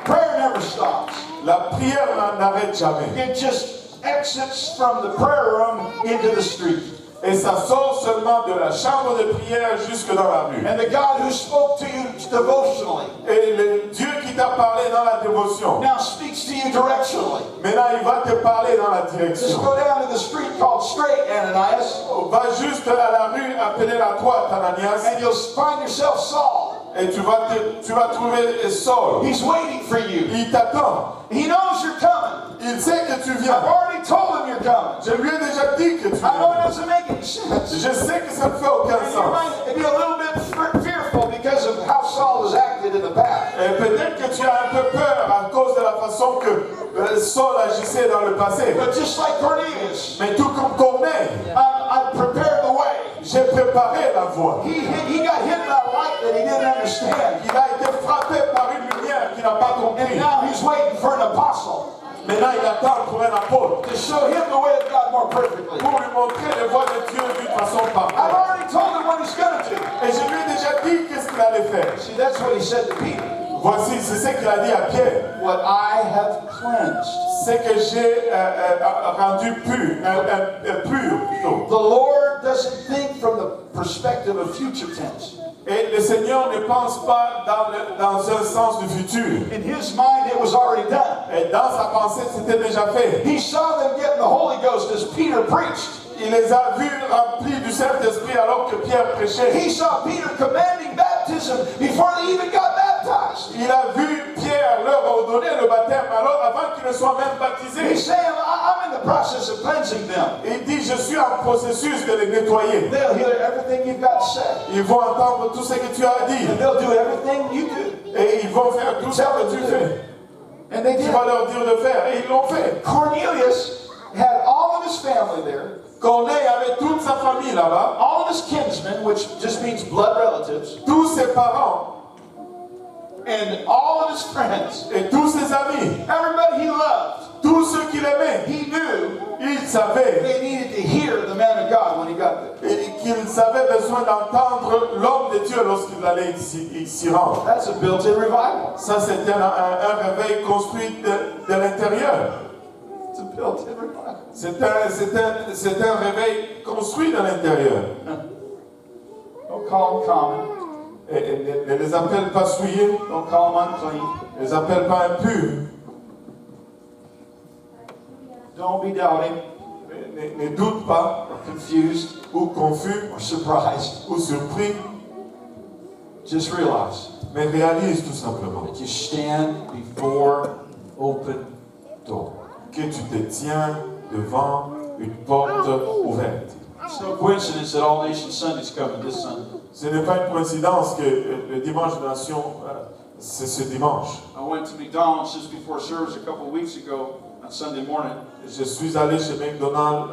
S1: Prayer never stops.
S2: La prière n'arrête jamais.
S1: It just exits from the prayer room into the street.
S2: Et ça sort seulement de la chambre de prière jusque dans la rue.
S1: And the God who spoke to you devotionally
S2: Et le Dieu qui t'a parlé dans la dévotion,
S1: now speaks to you directionally.
S2: maintenant il va te parler dans la
S1: Just
S2: direction.
S1: go down to the street called Straight, Ananias,
S2: Va juste à la rue, appeler la droite, Ananias,
S1: and you'll find yourself Saul.
S2: et tu vas trouver Saul.
S1: He's waiting for you.
S2: Il t'attend.
S1: He knows you're coming.
S2: Il sait que tu
S1: I've
S2: viens.
S1: already told him you're coming.
S2: Je lui ai déjà dit que tu
S1: I know it
S2: viens.
S1: doesn't make any sense.
S2: Je sais que ça ne fait aucun
S1: And you
S2: sens.
S1: might be a little bit fearful because of how Saul has acted in the past.
S2: Et peut-être que tu as un peu peur à cause de la façon que Saul agissait dans le passé.
S1: But just like Cornelius,
S2: Mais tout comme Corneille,
S1: I prepared the way.
S2: j'ai préparé la voie.
S1: He got hit by a light that he didn't understand.
S2: Il a été frappé par une lumière qu'il n'a pas
S1: And
S2: compris.
S1: now he's waiting for an apostle
S2: Maintenant, il attend pour un apôtre
S1: to show him the way of God more perfectly.
S2: pour lui montrer les voies de Dieu d'une façon
S1: I've
S2: parfaite.
S1: already told him what he's going to do.
S2: Et je lui ai déjà dit qu'est-ce qu'il allait faire.
S1: See, that's what he said to Peter.
S2: Voici, c'est ce qu'il a dit à Pierre.
S1: What I have cleansed,
S2: C'est que j'ai rendu pur, plutôt.
S1: the Lord doesn't think from the perspective of future tense.
S2: Et le Seigneur ne pense pas dans un sens du futur.
S1: In his mind, it was already done.
S2: Et dans sa pensée, c'était déjà fait.
S1: He saw them getting the Holy Ghost as Peter preached.
S2: Il les a vus remplis du Saint-Esprit alors que Pierre prêchait.
S1: He saw Peter commanding baptism before they even got baptized.
S2: Il a vu Pierre leur ordonner le baptême alors avant qu'ils ne soient même
S1: He's
S2: baptisés.
S1: saying, I'm in the process of cleansing them.
S2: Il dit, je suis en processus de les nettoyer.
S1: They'll hear everything you've got to say.
S2: Ils vont entendre tout ce que tu as dit.
S1: And they'll do everything you do.
S2: Et ils vont faire tout ce que tu fais.
S1: And they
S2: Tu
S1: did.
S2: vas leur dire de faire. Et ils l'ont fait.
S1: Cornelius had all of his family there,
S2: Corneille avait toute sa famille là-bas.
S1: all of his kinsmen, which just means blood relatives,
S2: Tous ses parents
S1: and all of his friends.
S2: et tous ses amis.
S1: Everybody he loved.
S2: Tous ceux qu'il aimait.
S1: He knew
S2: Il savait
S1: they needed to hear the man of God when he got there.
S2: et qu'ils avaient besoin d'entendre l'homme de Dieu lorsqu'il allait s'y rendre.
S1: That's a built-in revival.
S2: Ça, c'était un réveil construit de l'intérieur.
S1: It's a built-in revival.
S2: C'est un réveil construit de l'intérieur.
S1: Don't call them common.
S2: Et ne les appelle pas souillés,
S1: Don't call them unclean.
S2: ne les appelle pas impurs.
S1: Don't be doubting
S2: Ne doute pas,
S1: or confused
S2: ou confus,
S1: or surprised.
S2: ou surpris.
S1: Just realize
S2: Mais réalise tout simplement
S1: that you stand before open door.
S2: que tu te tiens devant une porte ouverte.
S1: It's no coincidence that All Nation Sunday's coming this Sunday.
S2: Ce n'est pas une coïncidence que le dimanche de nation, c'est ce dimanche.
S1: I went to McDonald's just before service a couple of weeks ago on Sunday morning.
S2: Je suis allé chez McDonald's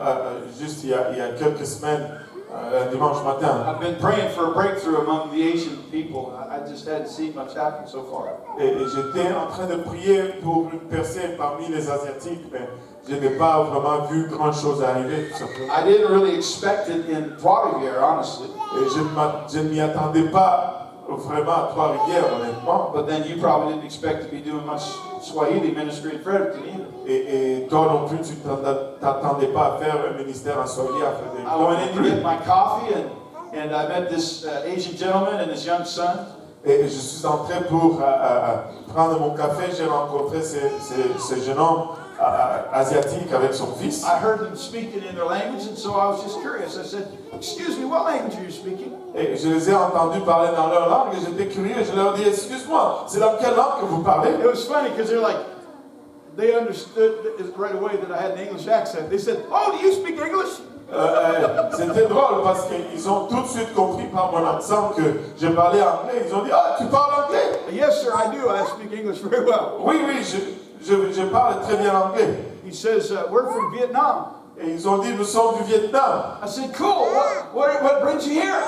S2: juste il y a quelques semaines, un dimanche matin.
S1: I've been praying for a breakthrough among the Asian people. I just hadn't seen much happen so far.
S2: Et j'étais en train de prier pour une percée parmi les Asiatiques, mais je n'ai pas vraiment vu grand chose arriver, tout simplement.
S1: I didn't really expect it in Trois-Rivières, honestly.
S2: Et je ne m'y attendais pas vraiment à Trois-Rivières, honnêtement.
S1: But then you probably didn't expect to be doing much Swahili ministry in Fredericton either.
S2: Et toi non plus, tu ne t'attendais pas à faire un ministère en Swahili à Fredericton.
S1: I went in to get my coffee and I met this Asian gentleman and his young son.
S2: Et je suis entré pour prendre mon café. J'ai rencontré ce jeune homme asiatique avec son fils.
S1: I heard them speaking in their language, and so I was just curious. I said, "Excuse me, what language are you speaking?"
S2: Et je les ai entendus parler dans leur langue et j'étais curieux. Je leur dis, excuse-moi, c'est dans quelle langue que vous parlez?
S1: It was funny because they're like, they understood right away that I had an English accent. They said, "Oh, do you speak English?"
S2: C'était drôle parce qu'ils ont tout de suite compris par mon accent que je parlais anglais. Ils ont dit, ah, tu parles anglais?
S1: Yes, sir, I do. I speak English very well.
S2: Oui, je parle très bien anglais.
S1: He says, "We're from Vietnam."
S2: Et ils ont dit, nous sommes du Vietnam.
S1: I said, "Cool. What brings you here?"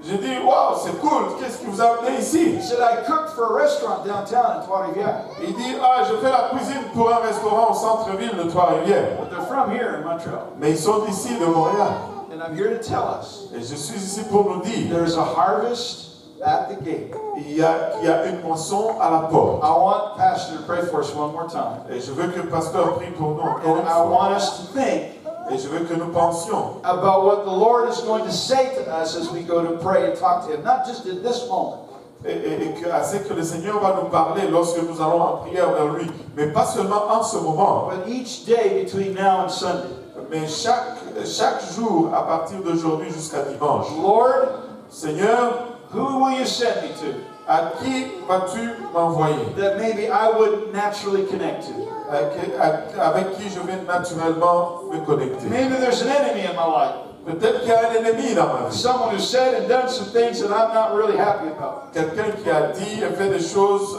S2: J'ai dit, waouh, c'est cool, qu'est-ce qui vous a amené ici?
S1: He said, "I cooked for a restaurant downtown in Trois-Rivières."
S2: Il dit, ah, je fais la cuisine pour un restaurant au centre-ville de Trois-Rivières.
S1: But they're from here in Montreal.
S2: Mais ils sont d'ici, de Montréal.
S1: And I'm here to tell us
S2: Et je suis ici pour nous dire,
S1: there's a harvest at the gate.
S2: il y a une moisson à la porte.
S1: I want Pastor to pray for us one more time.
S2: Et je veux que le pasteur prie pour nous encore
S1: And
S2: une
S1: I
S2: fois.
S1: want us to think
S2: Et je veux que nous pensions
S1: about what the Lord is going to say to us as we go to pray and talk to Him, not just at this moment,
S2: à ce que le Seigneur va nous parler lorsque nous allons en prière vers lui. Mais pas seulement en ce moment,
S1: but each day between now and Sunday.
S2: mais chaque jour à partir d'aujourd'hui jusqu'à dimanche.
S1: Lord,
S2: Seigneur,
S1: who will you send me to
S2: à qui vas-tu m'envoyer?
S1: that maybe I would naturally connect to?
S2: Avec qui je vais naturellement me connecter?
S1: Maybe there's an enemy in my life,
S2: Peut-être qu'il y a un ennemi dans ma vie.
S1: someone who said and done some things that I'm not really happy about,
S2: Quelqu'un qui a dit et fait des choses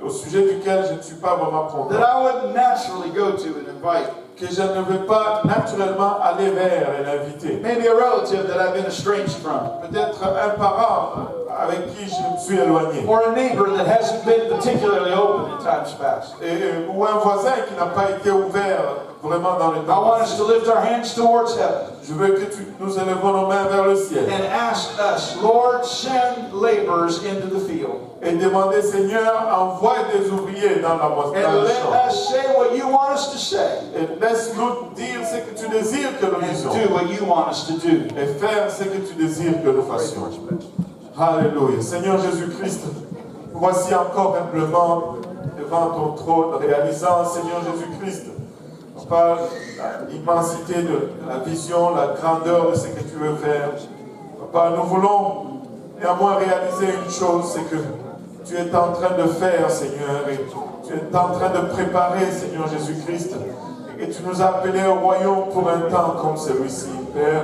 S2: au sujet duquel je ne suis pas vraiment content.
S1: that I would naturally go to and invite.
S2: Que je ne veux pas naturellement aller vers et l'inviter.
S1: Maybe a relative that I've been estranged from,
S2: Peut-être un parent avec qui je me suis éloigné.
S1: or a neighbor that hasn't been particularly open in times past.
S2: Ou un voisin qui n'a pas été ouvert vraiment dans le
S1: I
S2: temps.
S1: want us to lift our hands towards heaven
S2: Je veux que nous élevons nos mains vers le ciel
S1: and ask us, Lord, send laborers into the field.
S2: et demander, Seigneur, envoie des ouvriers dans la
S1: And
S2: le
S1: let
S2: champ.
S1: us say what you want us to say.
S2: Et laisse-nous dire ce que tu désires que nous
S1: And
S2: disions.
S1: do what you want us to do.
S2: Et faire ce que tu désires que nous fassions. Alléluia. Seigneur Jésus-Christ, voici encore humblement devant ton trône, réalisant, Seigneur Jésus-Christ, par l'immensité de la vision, la grandeur de ce que tu veux faire. Papa, nous voulons néanmoins réaliser une chose, c'est que tu es en train de faire, Seigneur, et tu es en train de préparer, Seigneur Jésus-Christ, et que tu nous as appelés au royaume pour un temps comme celui-ci, Père.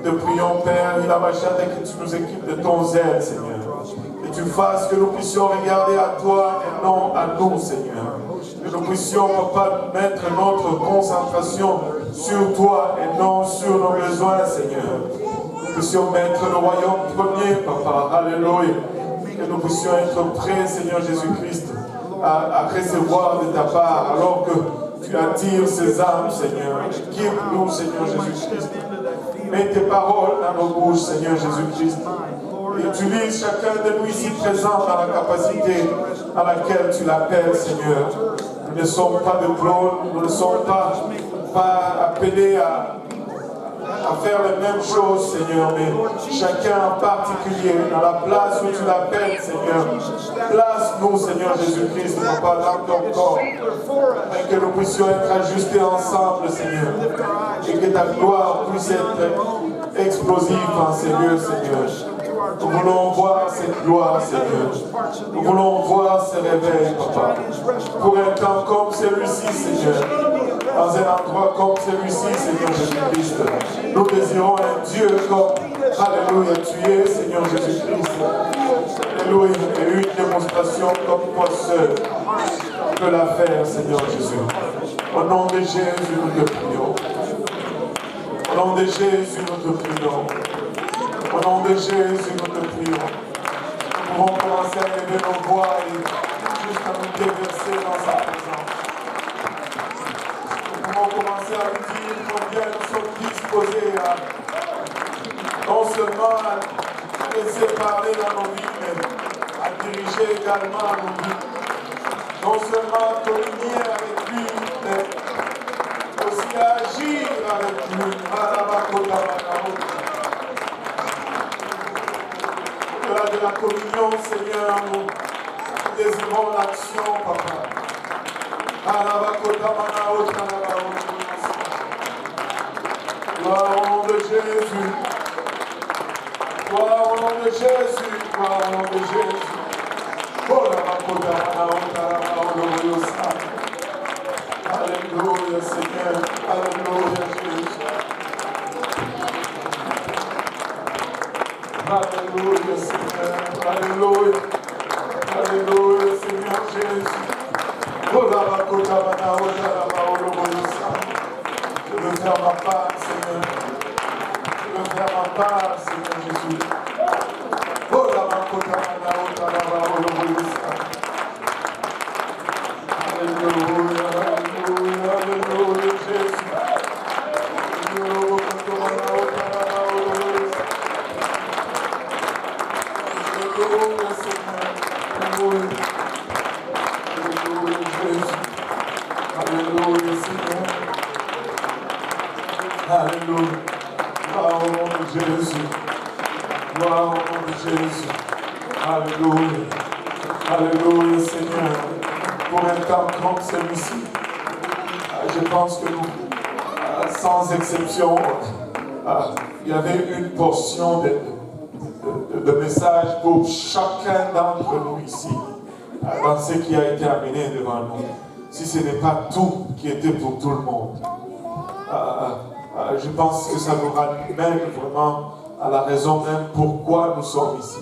S2: Nous te prions, Père, il a et que tu nous équipes de ton zèle, Seigneur. Et tu fasses que nous puissions regarder à toi et non à nous, Seigneur. Que nous puissions, Papa, mettre notre concentration sur toi et non sur nos besoins, Seigneur. Que nous puissions mettre le royaume premier, Papa. Alléluia. Que nous puissions être prêts, Seigneur Jésus-Christ, à recevoir de ta part, alors que tu attires ces âmes, Seigneur. Équipe-nous, Seigneur Jésus-Christ. Mets tes paroles dans nos bouches, Seigneur Jésus-Christ. Et utilise chacun de nous ici présents dans la capacité à laquelle tu l'appelles, Seigneur. Nous ne sommes pas de clones, nous ne sommes pas appelés à faire les mêmes choses, Seigneur, mais chacun en particulier, dans la place où tu l'appelles, Seigneur. Place-nous, Seigneur Jésus-Christ, Papa, dans ton corps, et que nous puissions être ajustés ensemble, Seigneur, et que ta gloire puisse être explosive en ces lieux, Seigneur. Nous voulons voir cette gloire, Seigneur. Nous voulons voir ce réveil, Papa. Pour un temps comme celui-ci, Seigneur. Dans un endroit comme celui-ci, Seigneur Jésus-Christ. Nous désirons un Dieu comme, alléluia, tu es, Seigneur Jésus-Christ. Alléluia, et une démonstration comme toi seul peut la faire, Seigneur Jésus. Au nom de Jésus, nous te prions. Au nom de Jésus, nous te prions. Au nom de Jésus, nous te prions. Nous pouvons commencer à lever nos voix et juste à nous déverser dans sa présence. Nous pouvons commencer à lui dire combien nous sommes disposés à non seulement à laisser parler dans nos vies, mais à diriger également nos vies. Non seulement à communier avec lui, mais aussi à agir avec lui. Au-delà de la communion, Seigneur, nous désirons l'action, Papa. Gloire au nom de Jésus. Gloire au nom de Jésus. Gloire au nom de Jésus. Alléluia, Seigneur. Alléluia, Jésus. Alléluia, Seigneur. Alléluia. Alléluia, Seigneur Jésus. Je veux faire ma part, Seigneur. Je veux faire ma part, Seigneur Jésus. Alléluia, alléluia, alléluia, Jésus. Alléluia, Seigneur. Alléluia. Alléluia, Jésus. Alléluia, Seigneur. Alléluia. Gloire au nom de Jésus. Gloire au nom de Jésus. Alléluia. Alléluia, Seigneur. Pour un temps comme celui-ci, je pense que nous, sans exception, il y avait une portion de message pour chacun d'entre nous ici, dans ce qui a été amené devant nous. Si ce n'est pas tout qui était pour tout le monde. Je pense que ça nous ramène vraiment à la raison même pourquoi nous sommes ici.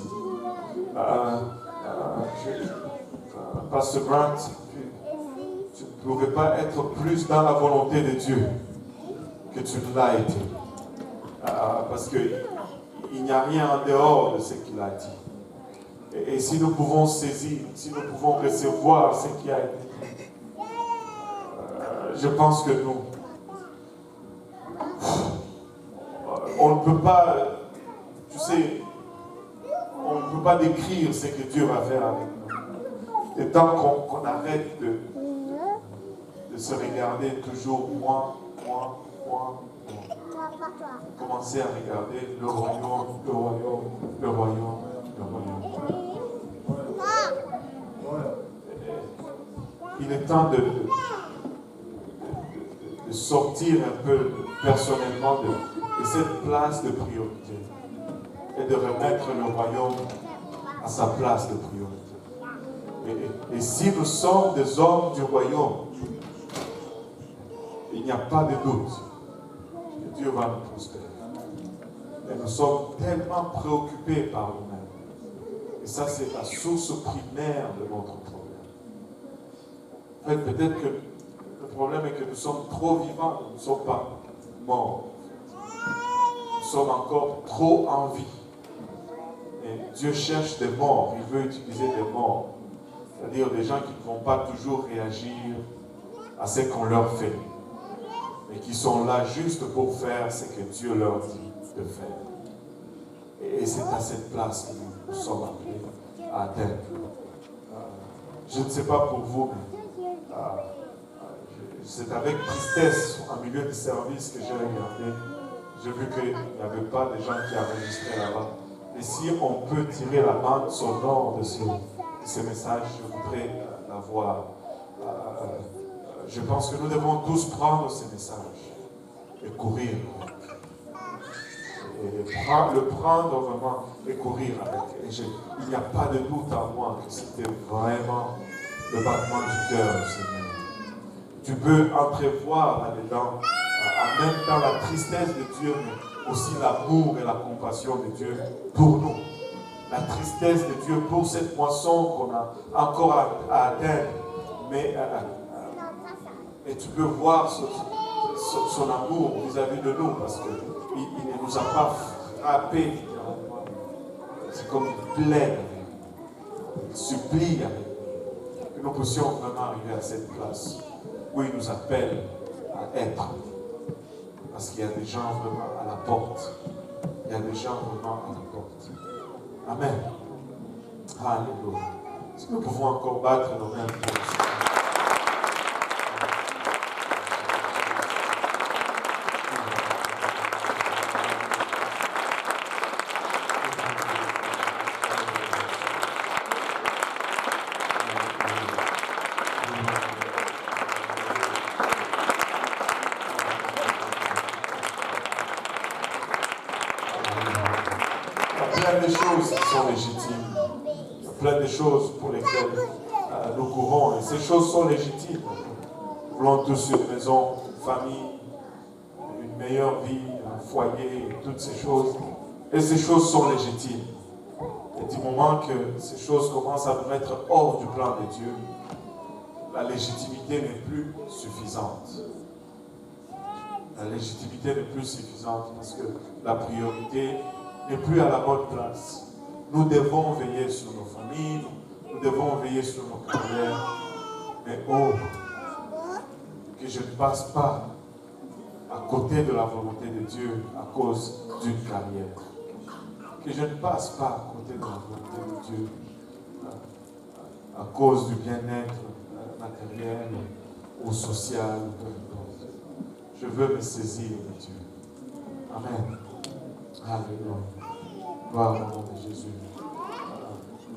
S2: Pasteur Grant, tu ne pouvais pas être plus dans la volonté de Dieu que tu l'as été. Parce qu'il n'y a rien en dehors de ce qu'il a dit. Et si nous pouvons saisir, si nous pouvons recevoir ce qui a été dit, je pense que nous, on ne peut pas, tu sais, on ne peut pas décrire ce que Dieu va faire avec nous. Et tant qu'on arrête de se regarder toujours moi, commencer à regarder le royaume, le royaume, le royaume, le royaume. Il est temps de sortir un peu personnellement de cette place de priorité et de remettre le royaume à sa place de priorité. Et si nous sommes des hommes du royaume, il n'y a pas de doute que Dieu va nous prospérer. Mais nous sommes tellement préoccupés par nous-mêmes. Et ça, c'est la source primaire de notre problème. En fait, peut-être que le problème est que nous sommes trop vivants, nous ne sommes pas morts. Nous sommes encore trop en vie. Et Dieu cherche des morts, il veut utiliser des morts. C'est-à-dire des gens qui ne vont pas toujours réagir à ce qu'on leur fait, mais qui sont là juste pour faire ce que Dieu leur dit de faire. Et c'est à cette place que nous sommes appelés à atteindre. Je ne sais pas pour vous, mais c'est avec tristesse, en milieu du service, que j'ai regardé. J'ai vu qu'il n'y avait pas de gens qui enregistraient là-bas. Et si on peut tirer la bande sonore de ce message, je voudrais l'avoir. Je pense que nous devons tous prendre ce message et courir. le prendre vraiment et courir avec. Il n'y a pas de doute en moi que c'était vraiment le battement du cœur du Seigneur. Tu peux entrevoir là-dedans, en même temps la tristesse de Dieu, mais aussi l'amour et la compassion de Dieu pour nous. La tristesse de Dieu pour cette moisson qu'on a encore à atteindre. Mais tu peux voir son amour vis-à-vis de nous parce qu'il ne nous a pas frappés. C'est comme il plaide, il supplie que nous puissions vraiment arriver à cette place où il nous appelle à être. Parce qu'il y a des gens vraiment à la porte. Il y a des gens vraiment à la porte. Amen. Alléluia. Est-ce que nous pouvons encore battre nos mains pour le Seigneur? Plein de choses qui sont légitimes. Il y a plein de choses pour lesquelles nous courons. Et ces choses sont légitimes. Nous voulons tous une maison, une famille, une meilleure vie, un foyer, toutes ces choses. Et ces choses sont légitimes. Et du moment que ces choses commencent à nous mettre hors du plan de Dieu, la légitimité n'est plus suffisante. La légitimité n'est plus suffisante parce que la priorité n'est plus à la bonne place. Nous devons veiller sur nos familles, nous devons veiller sur nos carrières. Mais oh, que je ne passe pas à côté de la volonté de Dieu à cause d'une carrière. Que je ne passe pas à côté de la volonté de Dieu à cause du bien-être matériel ou social, peu importe. Je veux me saisir de Dieu. Amen. Alléluia. Gloire au nom de Jésus.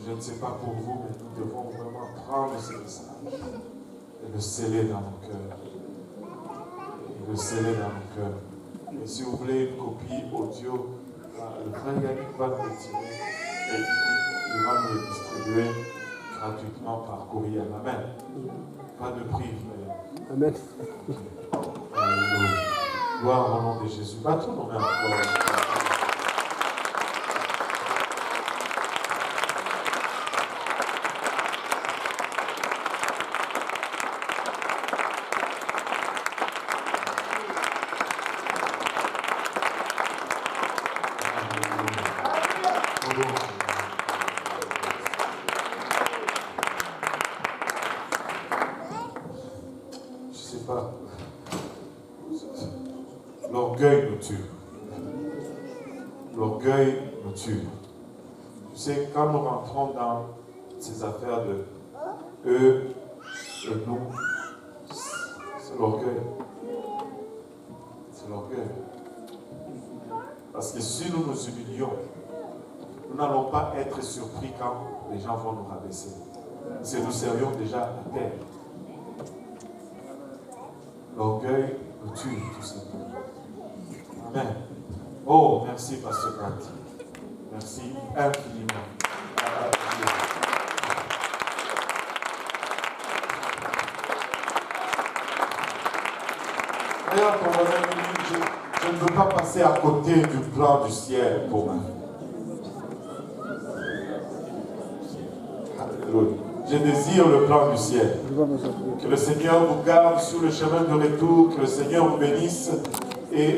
S2: Je ne sais pas pour vous, mais nous devons vraiment prendre ce message et le sceller dans nos cœurs. Et le sceller dans nos cœurs. Et si vous voulez une copie audio, le frère Yannick va nous le tirer et il va nous le distribuer gratuitement par courriel. Amen. Pas de prix, mais...
S3: Amen.
S2: Alléluia. Gloire au nom de Jésus. Battons nos mains encore. Je sais pas. L'orgueil nous tue. L'orgueil nous tue. Tu sais, quand nous rentrons dans ces affaires de eux et nous, c'est l'orgueil. C'est l'orgueil. Parce que si nous nous humilions, nous n'allons pas être surpris quand les gens vont nous rabaisser. Si nous serions déjà à terre. L'orgueil nous tue, tout simplement. Amen. Oh, merci, Pasteur Gatti. Merci infiniment. D'ailleurs, ton voisin me dit, je ne veux pas passer à côté du plan du ciel pour ma vie. Alléluia. Je désire le plan du ciel. Que le Seigneur vous garde sur le chemin de retour, que le Seigneur vous bénisse et